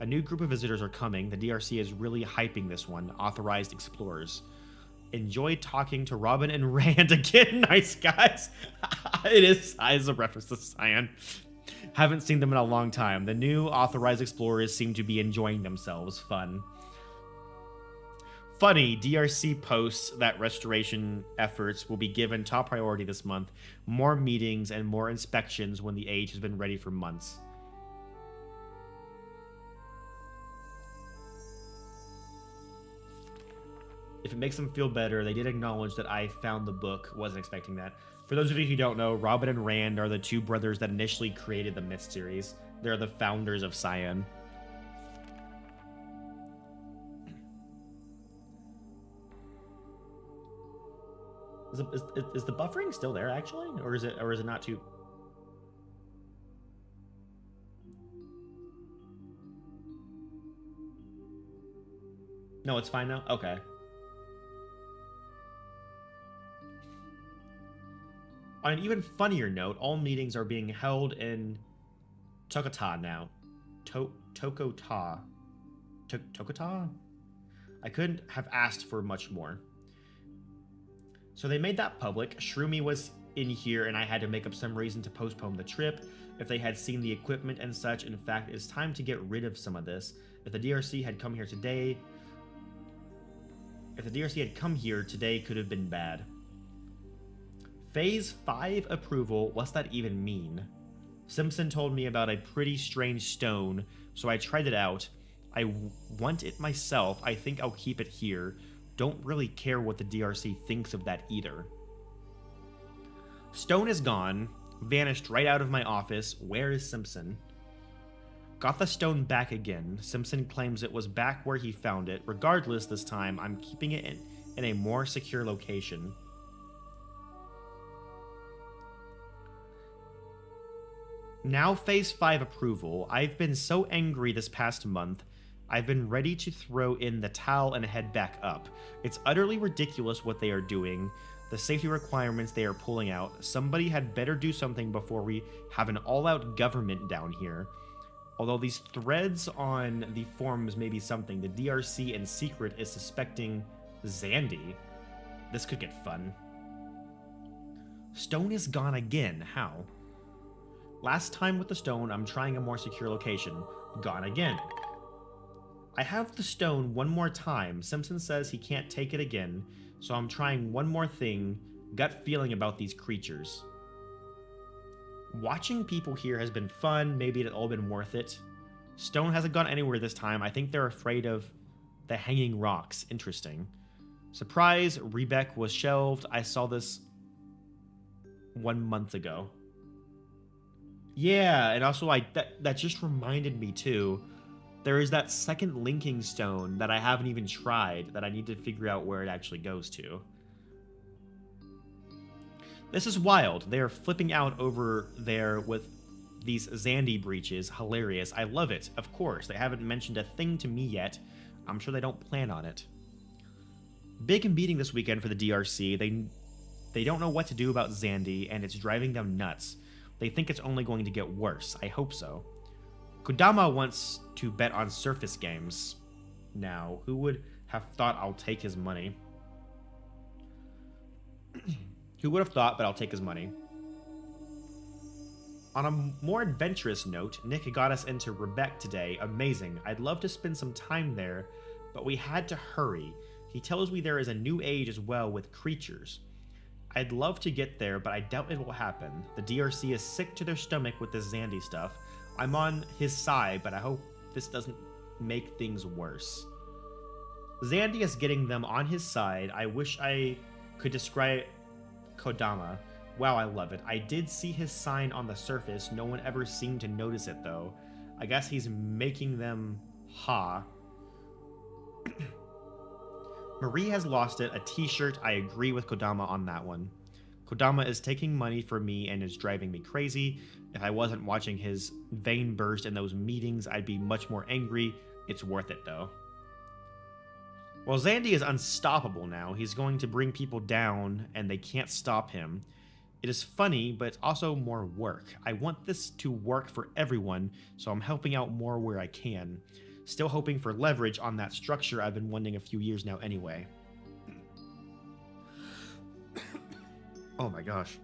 A new group of visitors are coming. The DRC is really hyping this one. Authorized explorers. Enjoyed talking to Robin and Rand again. Nice guys. It is a reference to Cyan. Haven't seen them in a long time. The new authorized explorers seem to be enjoying themselves. Fun. Funny, DRC posts that restoration efforts will be given top priority this month. More meetings and more inspections when the age has been ready for months. If it makes them feel better, they did acknowledge that I found the book. Wasn't expecting that. For those of you who don't know, Robin and Rand are the two brothers that initially created the Myst series. They're the founders of Cyan. Is the buffering still there actually, or is it not too? No, it's fine now. Okay. On an even funnier note, all meetings are being held in Tokata now. Tokota. Tokota? I couldn't have asked for much more. So they made that public. Shroomy was in here and I had to make up some reason to postpone the trip. If they had seen the equipment and such, in fact, it's time to get rid of some of this. If the DRC had come here today... If the DRC had come here, today could have been bad. Phase 5 approval, what's that even mean? Simpson told me about a pretty strange stone, so I tried it out. I want it myself. I think I'll keep it here. Don't really care what the DRC thinks of that either. Stone is gone. Vanished right out of my office. Where is Simpson? Got the stone back again. Simpson claims it was back where he found it. Regardless, this time, I'm keeping it in a more secure location. Now Phase 5 approval. I've been so angry this past month. I've been ready to throw in the towel and head back up. It's utterly ridiculous what they are doing. The safety requirements they are pulling out. Somebody had better do something before we have an all-out government down here. Although these threads on the forums may be something, the DRC in secret is suspecting Zandy. This could get fun. Stone is gone again. How? Last time with the stone, I'm trying a more secure location. Gone again. I have the stone one more time. Simpson says he can't take it again, so I'm trying one more thing. Gut feeling about these creatures. Watching people here has been fun. Maybe it's all been worth it. Stone hasn't gone anywhere this time. I think they're afraid of the hanging rocks. Interesting. Surprise, Rebec was shelved. I saw this 1 month ago. Yeah, and also that just reminded me too. There is that second linking stone that I haven't even tried that I need to figure out where it actually goes to. This is wild. They are flipping out over there with these Zandy breaches. Hilarious. I love it. Of course. They haven't mentioned a thing to me yet. I'm sure they don't plan on it. Big meeting this weekend for the DRC. They don't know what to do about Zandy, and it's driving them nuts. They think it's only going to get worse. I hope so. Kodama wants to bet on surface games. Now, who would have thought I'll take his money? Who would have thought, but I'll take his money. On a more adventurous note, Nick got us into Rebec today. Amazing. I'd love to spend some time there, but we had to hurry. He tells me there is a new age as well with creatures. I'd love to get there, but I doubt it will happen. The DRC is sick to their stomach with this Zandy stuff. I'm on his side, but I hope this doesn't make things worse. Zandy is getting them on his side. I wish I could describe Kodama. Wow, I love it. I did see his sign on the surface. No one ever seemed to notice it, though. I guess he's making them ha. Marie has lost it. A t-shirt. I agree with Kodama on that one. Kodama is taking money from me and is driving me crazy. If I wasn't watching his vein burst in those meetings, I'd be much more angry. It's worth it, though. Well, Zandy is unstoppable now. He's going to bring people down, and they can't stop him. It is funny, but it's also more work. I want this to work for everyone, so I'm helping out more where I can. Still hoping for leverage on that structure I've been wanting a few years now anyway. Oh my gosh.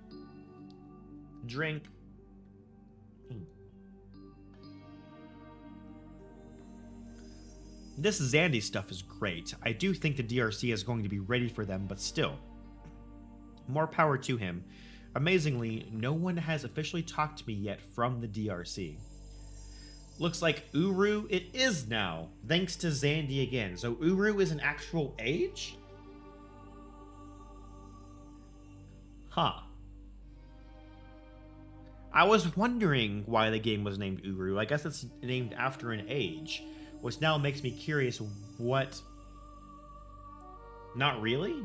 Drink. This Zandy stuff is great. I do think the DRC is going to be ready for them, but still. More power to him. Amazingly, no one has officially talked to me yet from the DRC. Looks like UrU it is now, thanks to Zandy again. So UrU is an actual age? Huh. I was wondering why the game was named UrU. I guess it's named after an age, which now makes me curious what... Not really?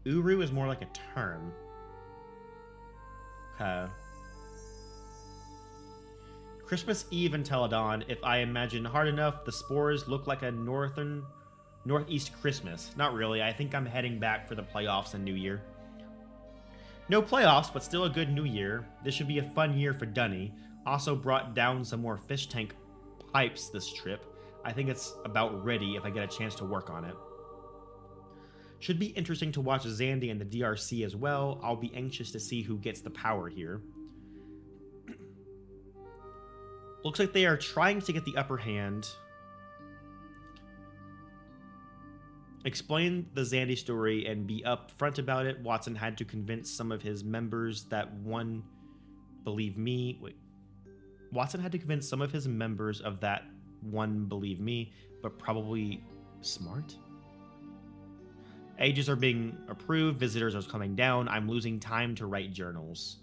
UrU is more like a term. Okay. Christmas Eve in Teledon. If I imagine hard enough, the spores look like a northeast Christmas. Not really. I think I'm heading back for the playoffs and New Year. No playoffs, but still a good New Year. This should be a fun year for Dunny. Also brought down some more fish tank pipes this trip. I think it's about ready if I get a chance to work on it. Should be interesting to watch Zandy and the DRC as well. I'll be anxious to see who gets the power here. Looks like they are trying to get the upper hand. Explain the Zandy story and be upfront about it. Watson had to convince some of his members that one believe me. Wait. Watson had to convince some of his members of that one believe me, but probably smart. Ages are being approved. Visitors are coming down. I'm losing time to write journals.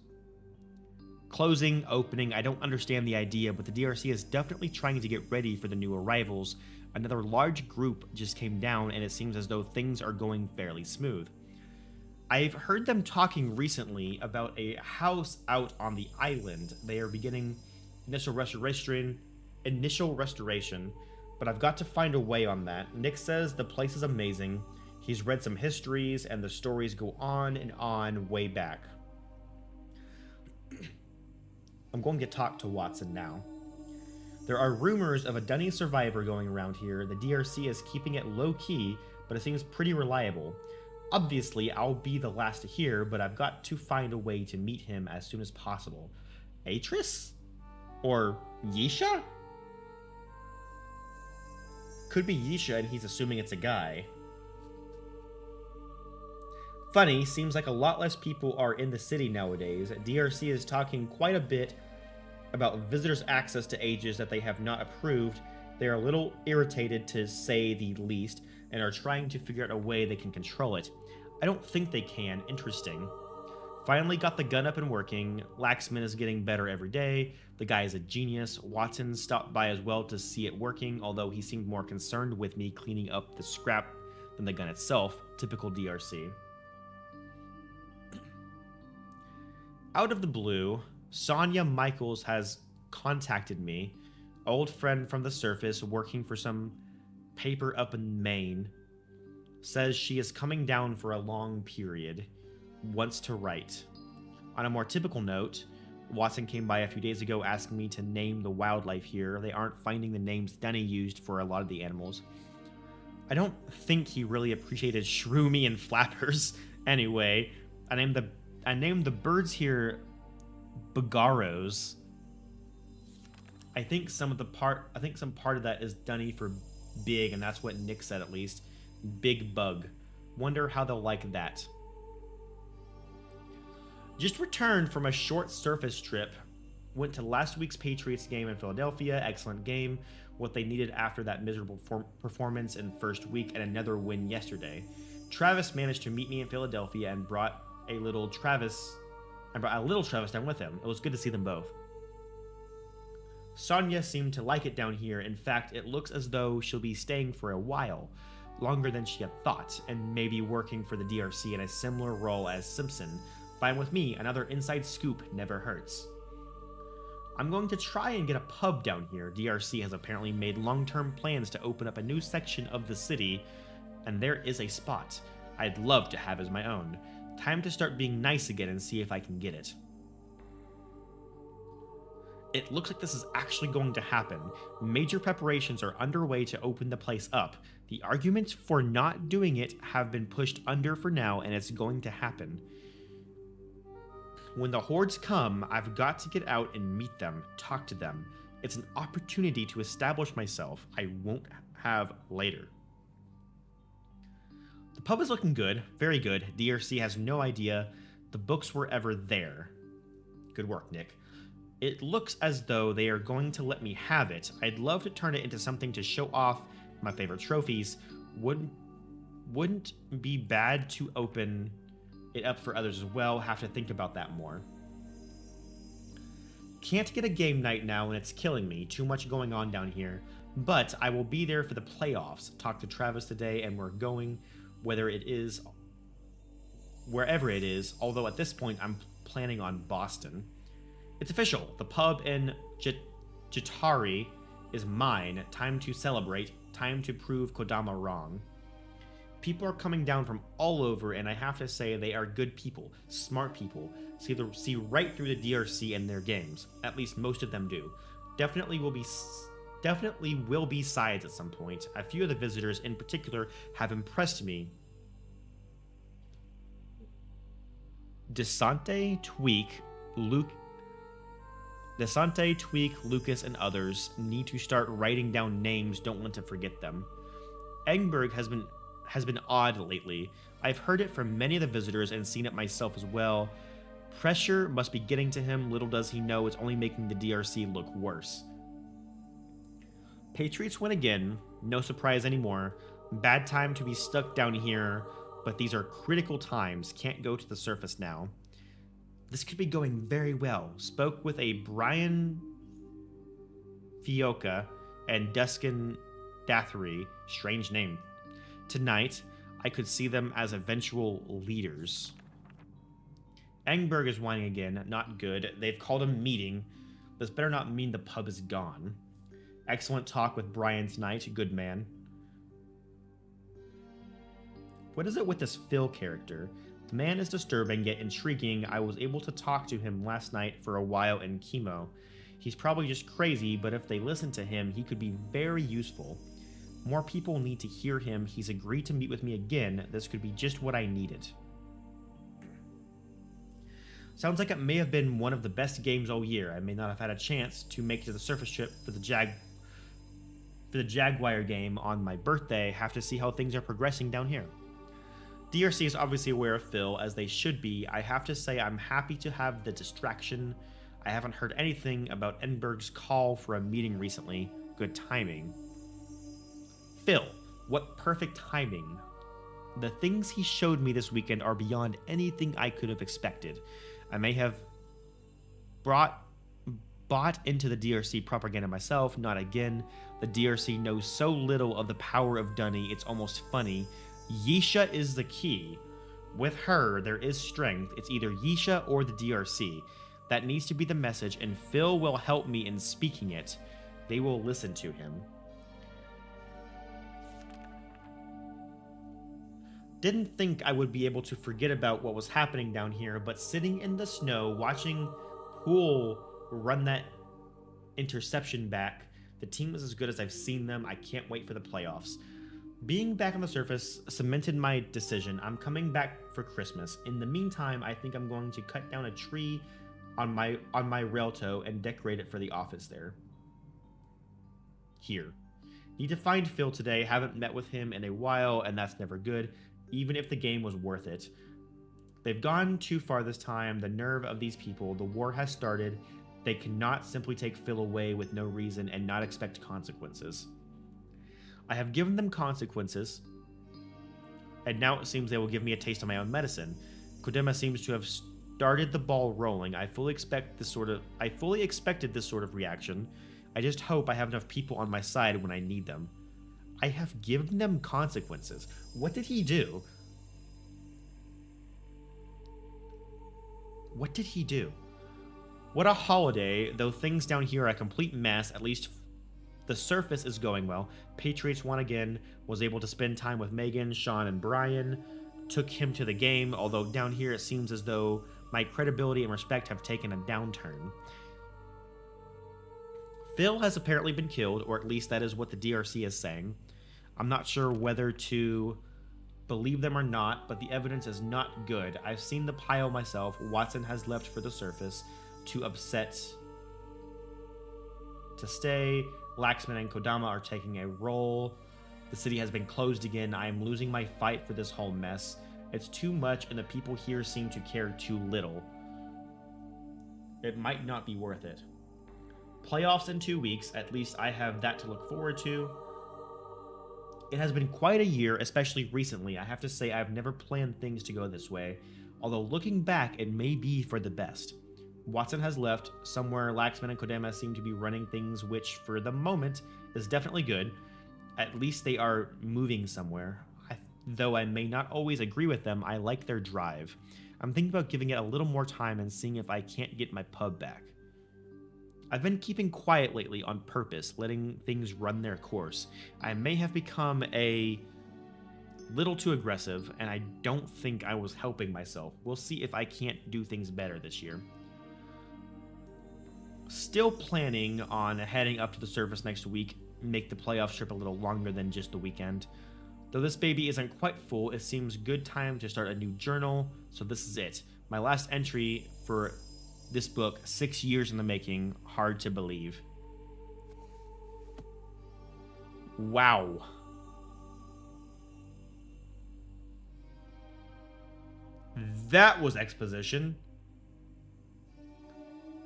Closing, opening, I don't understand the idea, but the DRC is definitely trying to get ready for the new arrivals. Another large group just came down, and it seems as though things are going fairly smooth. I've heard them talking recently about a house out on the island. They are beginning initial restoration, but I've got to find a way on that. Nick says the place is amazing. He's read some histories, and the stories go on and on way back. I'm going to talk to Watson now. There are rumors of a Dunny survivor going around here. The DRC is keeping it low-key, but it seems pretty reliable. Obviously, I'll be the last to hear, but I've got to find a way to meet him as soon as possible. Atris? Or Yeesha? Could be Yeesha, and he's assuming it's a guy. Funny, seems like a lot less people are in the city nowadays. DRC is talking quite a bit about visitors' access to ages that they have not approved. They are a little irritated, to say the least, and are trying to figure out a way they can control it. I don't think they can. Interesting. Finally got the gun up and working. Laxman is getting better every day. The guy is a genius. Watson stopped by as well to see it working, although he seemed more concerned with me cleaning up the scrap than the gun itself. Typical DRC. Out of the blue, Sonia Michaels has contacted me, old friend from the surface working for some paper up in Maine. Says she is coming down for a long period, wants to write. On a more typical note, Watson came by a few days ago asking me to name the wildlife here. They aren't finding the names Dunny used for a lot of the animals. I don't think he really appreciated Shroomy and Flappers. Anyway, I named the birds here Bagaros. I think some part of that is Dunny for big, and that's what Nick said at least. Big bug. Wonder how they'll like that. Just returned from a short surface trip. Went to last week's Patriots game in Philadelphia. Excellent game. What they needed after that miserable performance in first week, and another win yesterday. Travis managed to meet me in Philadelphia and brought a little Travis down with him. It was good to see them both. Sonia seemed to like it down here. In fact, it looks as though she'll be staying for a while, longer than she had thought, and maybe working for the DRC in a similar role as Simpson. Fine with me, another inside scoop never hurts. I'm going to try and get a pub down here. DRC has apparently made long-term plans to open up a new section of the city, and there is a spot I'd love to have as my own. Time to start being nice again and see if I can get it. It looks like this is actually going to happen. Major preparations are underway to open the place up. The arguments for not doing it have been pushed under for now, and it's going to happen. When the hordes come, I've got to get out and meet them, talk to them. It's an opportunity to establish myself I won't have later. The pub is looking good, very good. DRC has no idea the books were ever there. Good work, Nick. It looks as though they are going to let me have it. I'd love to turn it into something to show off my favorite trophies. Wouldn't be bad to open it up for others as well. Have to think about that more. Can't get a game night now and it's killing me. Too much going on down here. But I will be there for the playoffs. Talked to Travis today and we're going wherever it is. Although at this point I'm planning on Boston. It's official. The pub in Jitari is mine. Time to celebrate. Time to prove Kodama wrong. People are coming down from all over, and I have to say they are good people, smart people. See right through the DRC and their games. At least most of them do. Definitely will be sides at some point. A few of the visitors in particular have impressed me. Desante, Tweak, Lucas, and others need to start writing down names. Don't want to forget them. Engberg has been odd lately. I've heard it from many of the visitors and seen it myself as well. Pressure must be getting to him. Little does he know it's only making the DRC look worse. Patriots win again. No surprise anymore. Bad time to be stuck down here, but these are critical times. Can't go to the surface now. This could be going very well. Spoke with a Brian Fioca and Duskin Dathery. Strange name. Tonight, I could see them as eventual leaders. Engberg is whining again. Not good. They've called a meeting. This better not mean the pub is gone. Excellent talk with Brian tonight. Good man. What is it with this Phil character? The man is disturbing yet intriguing. I was able to talk to him last night for a while in chemo. He's probably just crazy, but if they listen to him, he could be very useful. More people need to hear him. He's agreed to meet with me again. This could be just what I needed. Sounds like it may have been one of the best games all year. I may not have had a chance to make it to the surface trip for the Jaguar game on my birthday. Have to see how things are progressing down here. DRC is obviously aware of Phil, as they should be. I have to say I'm happy to have the distraction. I haven't heard anything about Engberg's call for a meeting recently. Good timing. Phil, what perfect timing. The things he showed me this weekend are beyond anything I could have expected. I may have bought into the DRC propaganda myself, not again. The DRC knows so little of the power of Dunny, it's almost funny. Yeesha is the key. With her, there is strength. It's either Yeesha or the DRC. That needs to be the message, and Phil will help me in speaking it. They will listen to him. Didn't think I would be able to forget about what was happening down here, but sitting in the snow, watching Poole run that interception back, the team is as good as I've seen them. I can't wait for the playoffs. Being back on the surface cemented my decision. I'm coming back for Christmas. In the meantime, I think I'm going to cut down a tree on my Railtoe and decorate it for the office there. Here. Need to find Phil today. Haven't met with him in a while, and that's never good, even if the game was worth it. They've gone too far this time. The nerve of these people. The war has started. They cannot simply take Phil away with no reason and not expect consequences. I have given them consequences, and now it seems they will give me a taste of my own medicine. Kodama seems to have started the ball rolling. I fully expected this sort of reaction. I just hope I have enough people on my side when I need them. I have given them consequences. What did he do? What did he do? What a holiday, though things down here are a complete mess. At least the surface is going well. Patriots won again. Was able to spend time with Megan, Sean, and Brian. Took him to the game, although down here it seems as though my credibility and respect have taken a downturn. Phil has apparently been killed, or at least that is what the DRC is saying. I'm not sure whether to believe them or not, but the evidence is not good. I've seen the pile myself. Watson has left for the surface to stay. Laxman and Kodama are taking a role. The city has been closed again. I am losing my fight for this whole mess. It's too much, and the people here seem to care too little. it might not be worth it. Playoffs in 2 weeks, at least I have that to look forward to. It has been quite a year, especially recently. I have to say I've never planned things to go this way, although looking back, it may be for the best. Watson has left, somewhere Laxman and Kodama seem to be running things, which for the moment is definitely good. At least they are moving somewhere. Though I may not always agree with them, I like their drive. I'm thinking about giving it a little more time and seeing if I can't get my pub back. I've been keeping quiet lately on purpose, letting things run their course. I may have become a little too aggressive, and I don't think I was helping myself. We'll see if I can't do things better this year. Still planning on heading up to the surface next week, make the playoff trip a little longer than just the weekend. Though this baby isn't quite full, it seems good time to start a new journal, so this is it. My last entry for this book, 6 years in the making, hard to believe. Wow. That was exposition.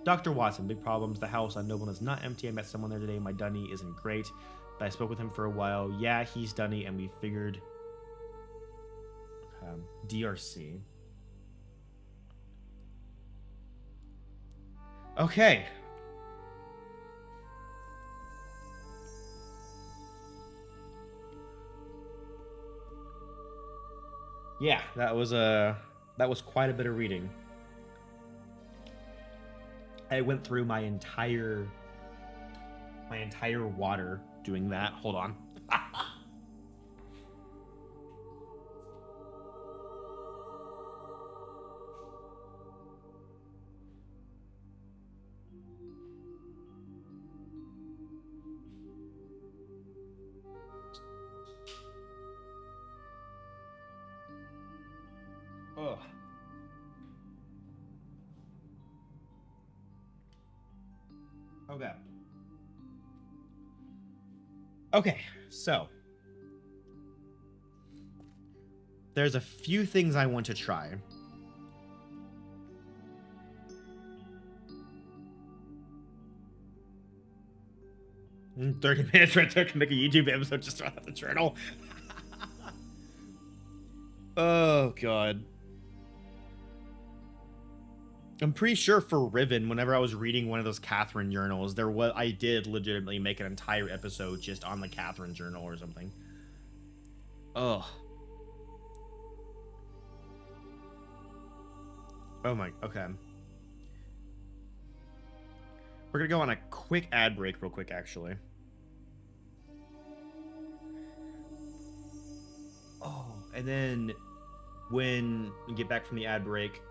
Dr. Watson, big problems. The house on Noble is not empty. I met someone there today. My Dunny isn't great, but I spoke with him for a while. Yeah, he's Dunny, and we figured DRC. Okay. Yeah, that was quite a bit of reading. I went through my entire water doing that. Hold on. Ugh. Okay. Okay, so there's a few things I want to try. In 30 minutes right there can make a YouTube episode just about the journal. Oh god. I'm pretty sure for Riven, whenever I was reading one of those Catherine journals, I did legitimately make an entire episode just on the Catherine journal or something. Ugh. Oh my, okay. We're gonna go on a quick ad break real quick, actually. Oh, and then when we get back from the ad break,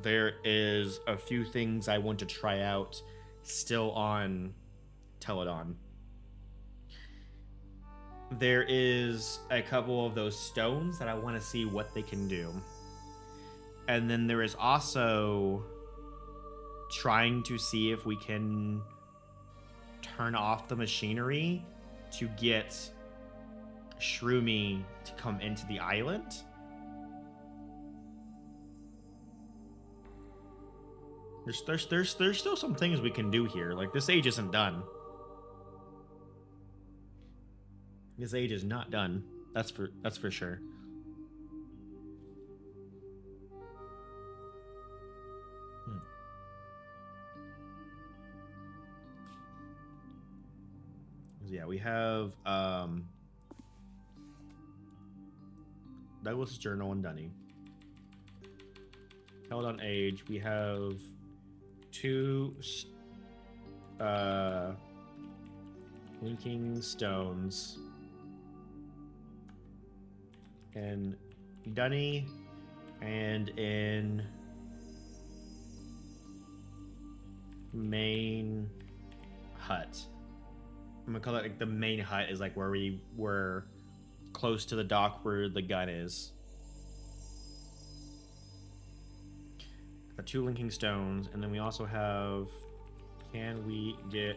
there is a few things I want to try out still on Teledon. There is a couple of those stones that I want to see what they can do. And then there is also trying to see if we can turn off the machinery to get Shroomy to come into the island. There's still some things we can do here. Like, this age isn't done. This age is not done. That's for sure. Yeah, we have Douglas' journal and Dunny. Held on age. We have 2 linking stones in Dunny and in main hut. I'm gonna call it like the main hut is like where we were close to the dock where the gun is. Got 2 linking stones, and then we also have, can we get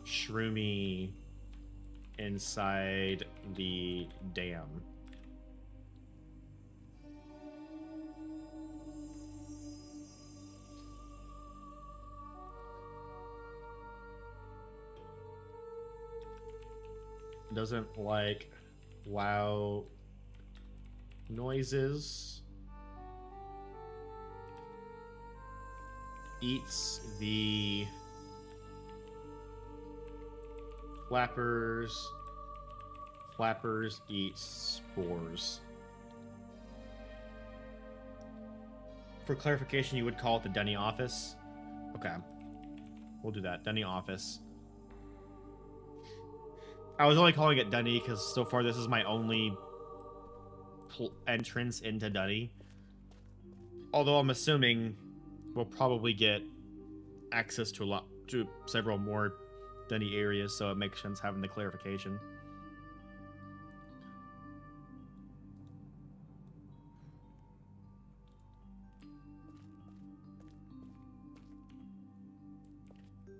Shroomy inside the dam? doesn't like loud noises. Eats the flappers. Flappers eat spores. For clarification, you would call it the Dunny office? Okay. We'll do that. Dunny office. I was only calling it Dunny because so far this is my only entrance into Dunny. Although I'm assuming we'll probably get access to several more Dunny areas, so it makes sense having the clarification.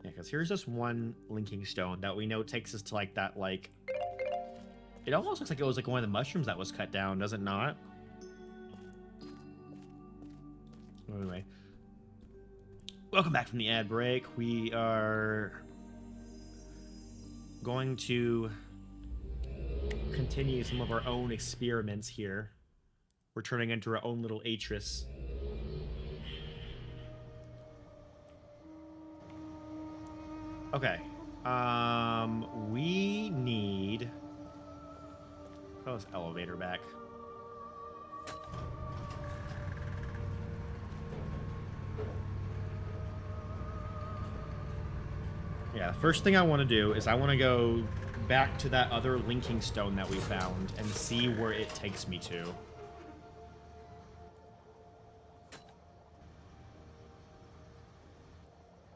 Yeah, because here's this one linking stone that we know takes us to like that, like... It almost looks like it was like one of the mushrooms that was cut down, does it not? Anyway. Welcome back from the ad break. We are going to continue some of our own experiments here. We're turning into our own little Atris. Okay. We need... Oh, this elevator back. Yeah, first thing I want to do is I want to go back to that other linking stone that we found and see where it takes me to.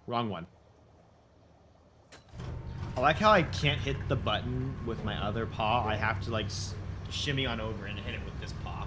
Wrong one. I like how I can't hit the button with my other paw. I have to, like, shimmy on over and hit it with this paw.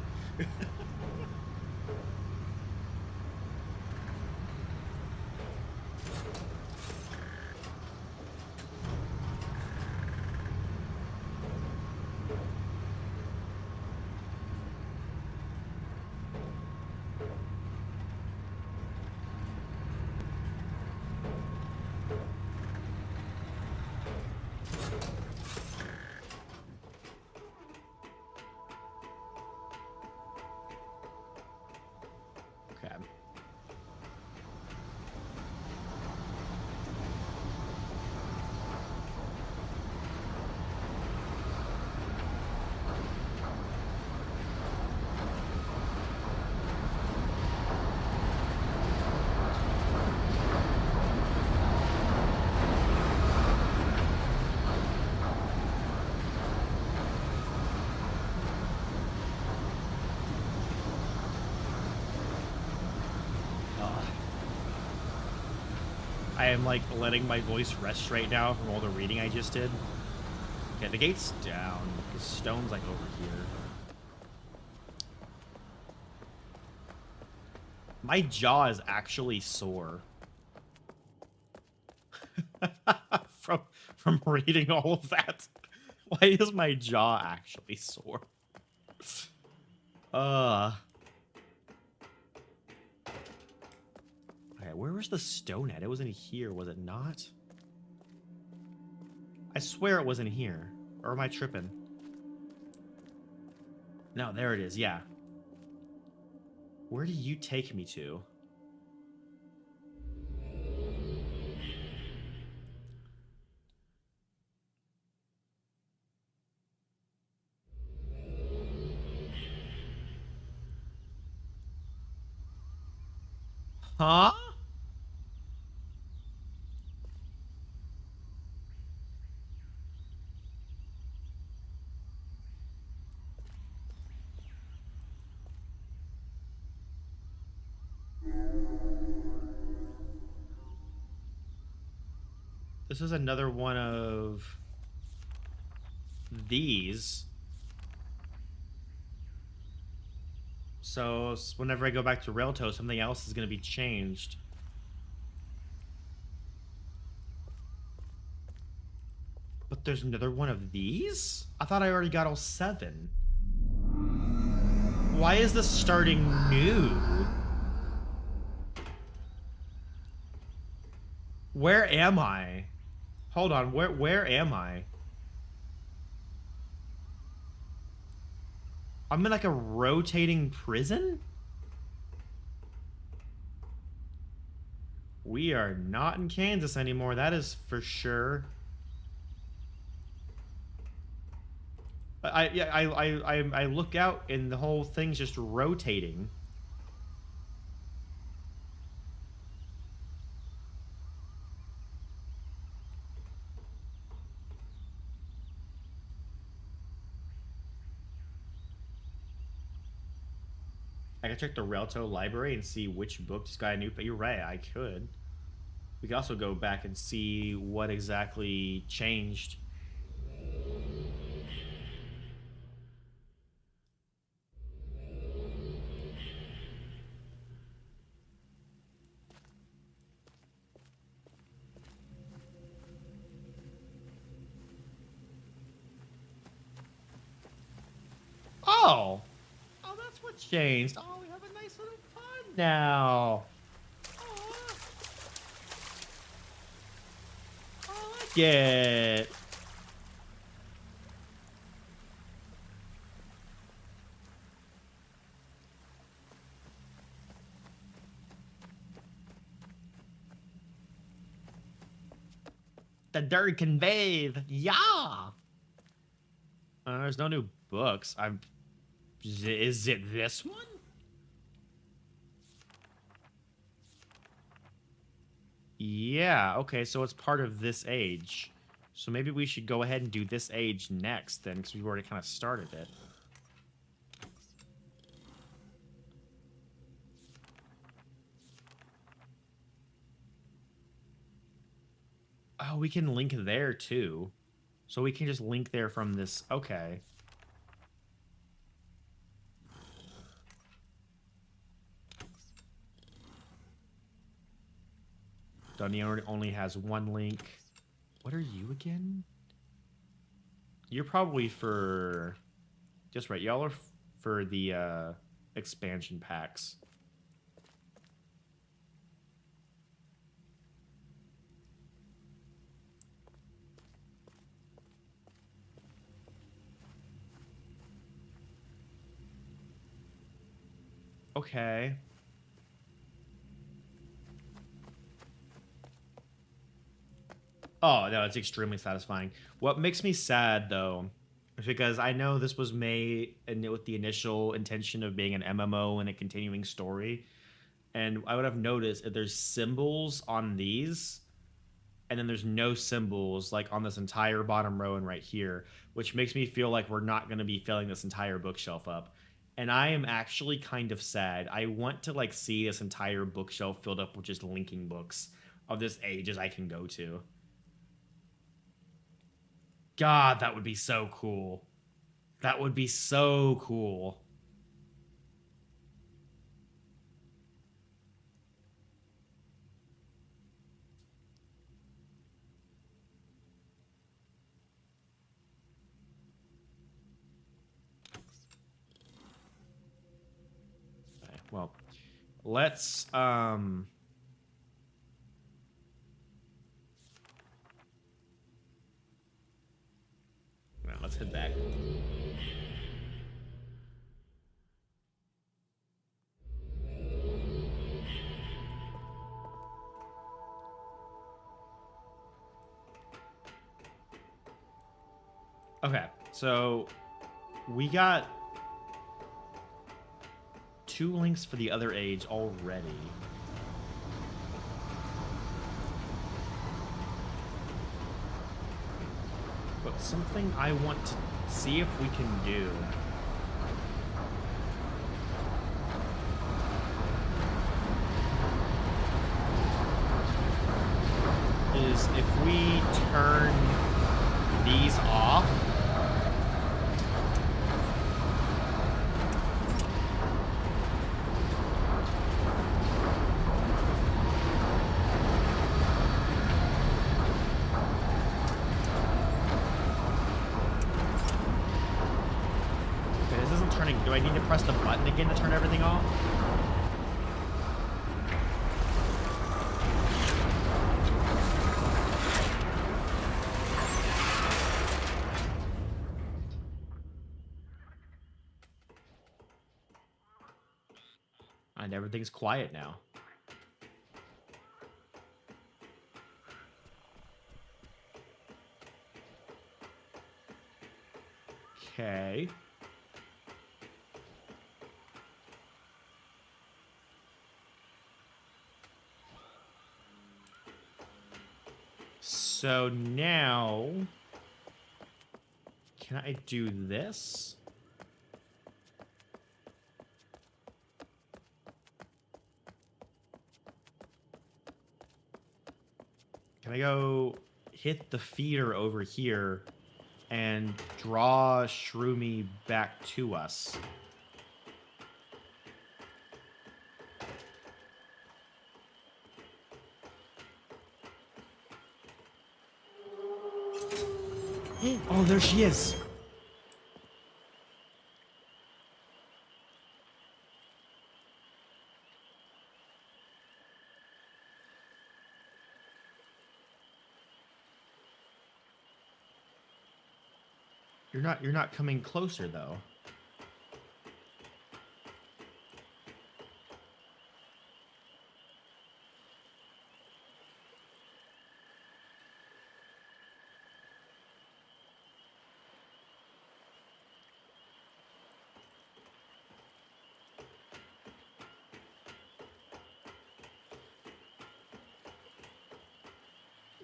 I am, like, letting my voice rest right now from all the reading I just did. Okay, the gate's down. The stone's, like, over here. My jaw is actually sore. from reading all of that. Why is my jaw actually sore? Okay, where was the stone at? It wasn't here, was it not? I swear it wasn't here. Or am I tripping? No, there it is, yeah. Where do you take me to? Huh? This is another one of these. So whenever I go back to Relto, something else is going to be changed. But there's another one of these? I thought I already got all 7. Why is this starting new? Where am I? Hold on, where am I? I'm in like a rotating prison? We are not in Kansas anymore, that is for sure. I look out and the whole thing's just rotating. I could check the Relto library and see which book just got a new. But you're right, I could. We could also go back and see what exactly changed. Oh! Oh, that's what changed. Oh, we have a nice little pond now. Oh, I like it. The Durkin Wave. Yeah. There's no new books. Is it this one? Yeah, okay, so it's part of this age. So maybe we should go ahead and do this age next then, because we've already kind of started it. Oh, we can link there too. So we can just link there from this. Okay. Dunny only has one link. What are you again? You're probably for... Just right. Y'all are for the expansion packs. Okay. Oh, no, it's extremely satisfying. What makes me sad, though, is because I know this was made with the initial intention of being an MMO and a continuing story. And I would have noticed if there's symbols on these, and then there's no symbols like on this entire bottom row and right here, which makes me feel like we're not going to be filling this entire bookshelf up. And I am actually kind of sad. I want to like see this entire bookshelf filled up with just linking books of this age as I can go to. God, that would be so cool. That would be so cool. Okay, well, let's let's head back. Okay, so we got 2 links for the other age already. But something I want to see if we can do is if we turn these off, do I need to press the button again to turn everything off? And everything's quiet now. Okay. So now, can I do this? Can I go hit the feeder over here and draw Shroomy back to us? Oh, there she is. You're not coming closer though.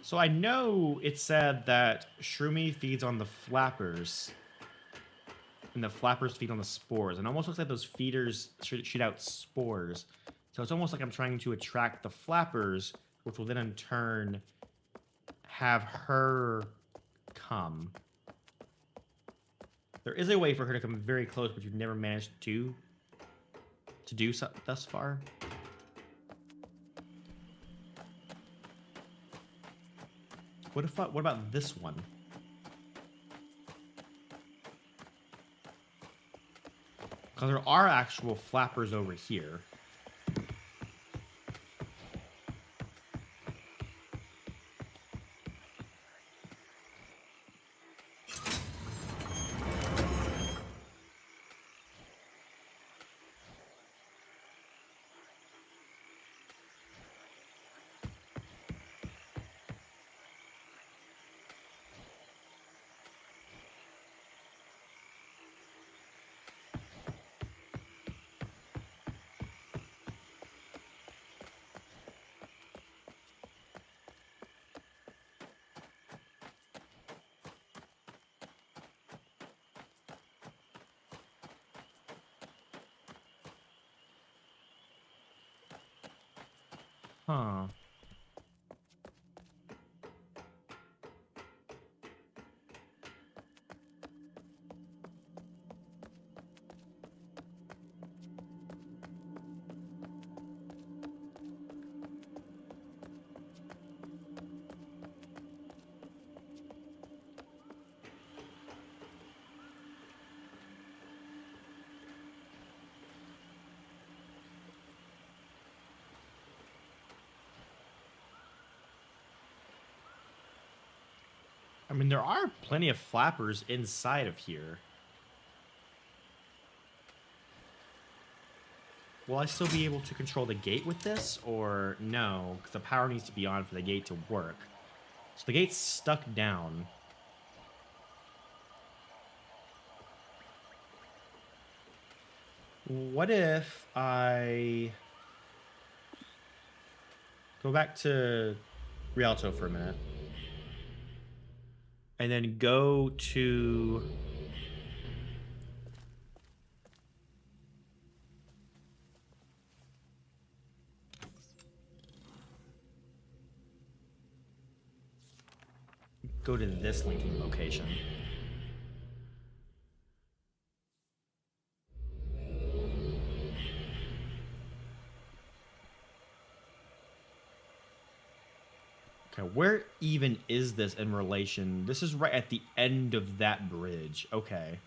So I know it said that Shroomy feeds on the flappers, and the flappers feed on the spores. And it almost looks like those feeders shoot out spores. So it's almost like I'm trying to attract the flappers, which will then in turn have her come. There is a way for her to come very close, but you've never managed to do so thus far. What about this one? Because there are actual flappers over here. Huh. I mean, there are plenty of flappers inside of here. Will I still be able to control the gate with this, or no? Because the power needs to be on for the gate to work. So the gate's stuck down. What if I go back to Rialto for a minute? And then go to... go to this linking location. Okay, where even is this in relation? This is right at the end of that bridge. Okay.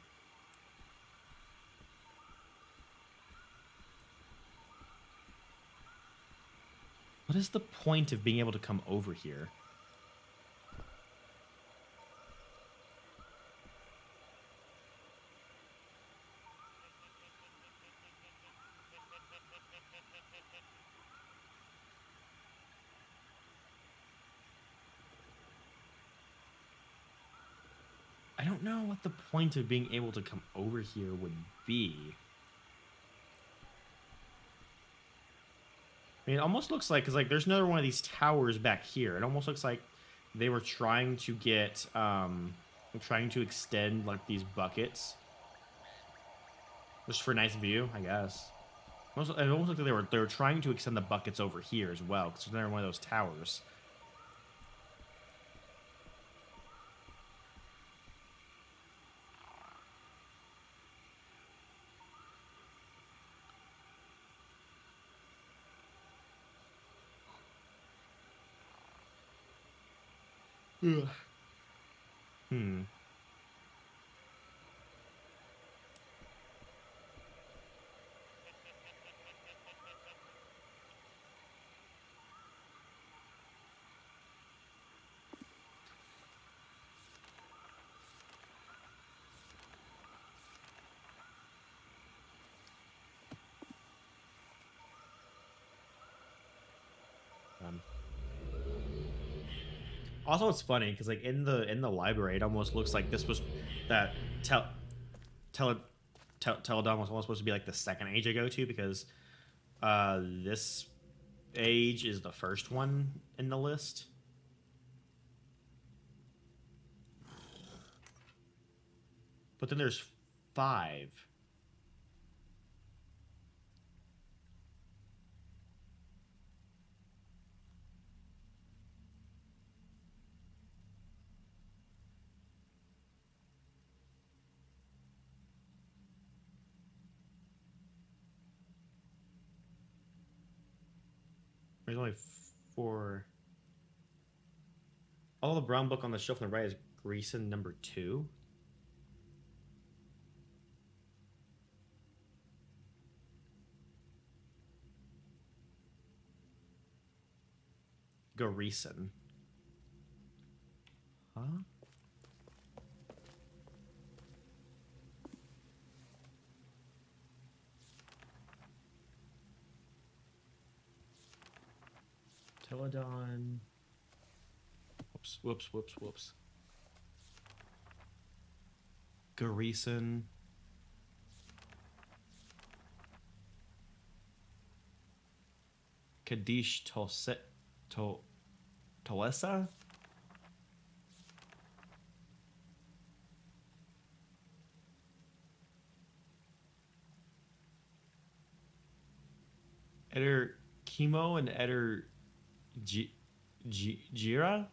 What is the point of being able to come over here? I don't know what the point of being able to come over here would be. I mean, it almost looks like, because like there's another one of these towers back here. It almost looks like they were trying to get, trying to extend like these buckets, just for a nice view, I guess. It almost looked like they were trying to extend the buckets over here as well, because there's another one of those towers. Ugh. Hmm. Also, it's funny because like in the library, it almost looks like this was that Teledon was almost supposed to be like the second age I go to, because this age is the first one in the list. But then there's 5. There's only 4. Oh, the brown book on the shelf on the right is Greason number 2. Greason. Huh? Teledon. Whoops. Greason. Kadish Tolesa? Eder Chemo and Eder Jira?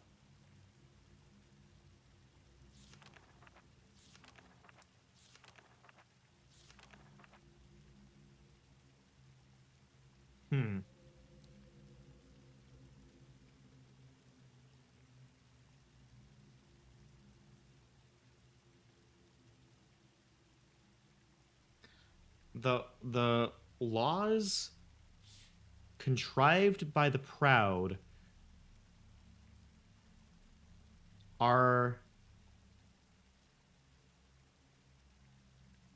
Hmm. The laws contrived by the proud are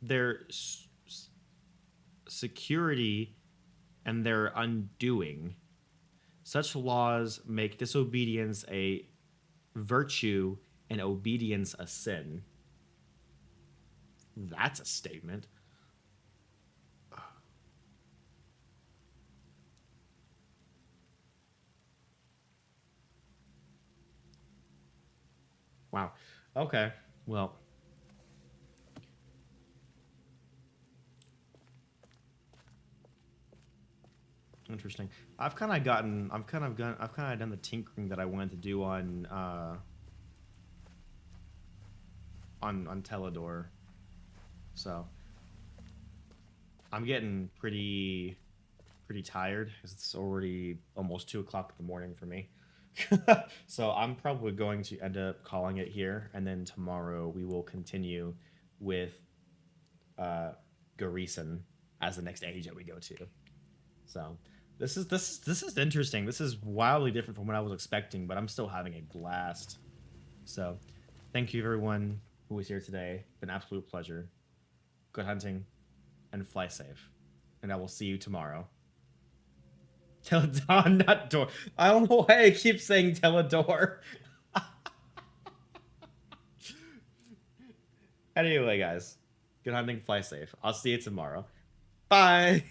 their security and their undoing. Such laws make disobedience a virtue and obedience a sin. That's a statement. Wow. Okay. Well. Interesting. I've kind of done the tinkering that I wanted to do on Teledor. So I'm getting pretty tired because it's already almost 2 o'clock in the morning for me. So I'm probably going to end up calling it here, and then tomorrow we will continue with Greason as the next age that we go to. So this is interesting. This is wildly different from what I was expecting, but I'm still having a blast. So thank you everyone who was here today. It's been an absolute pleasure. Good hunting and fly safe. And I will see you tomorrow. Teledon, not door. I don't know why I keep saying Teledor. Anyway, guys, good hunting. Fly safe. I'll see you tomorrow. Bye.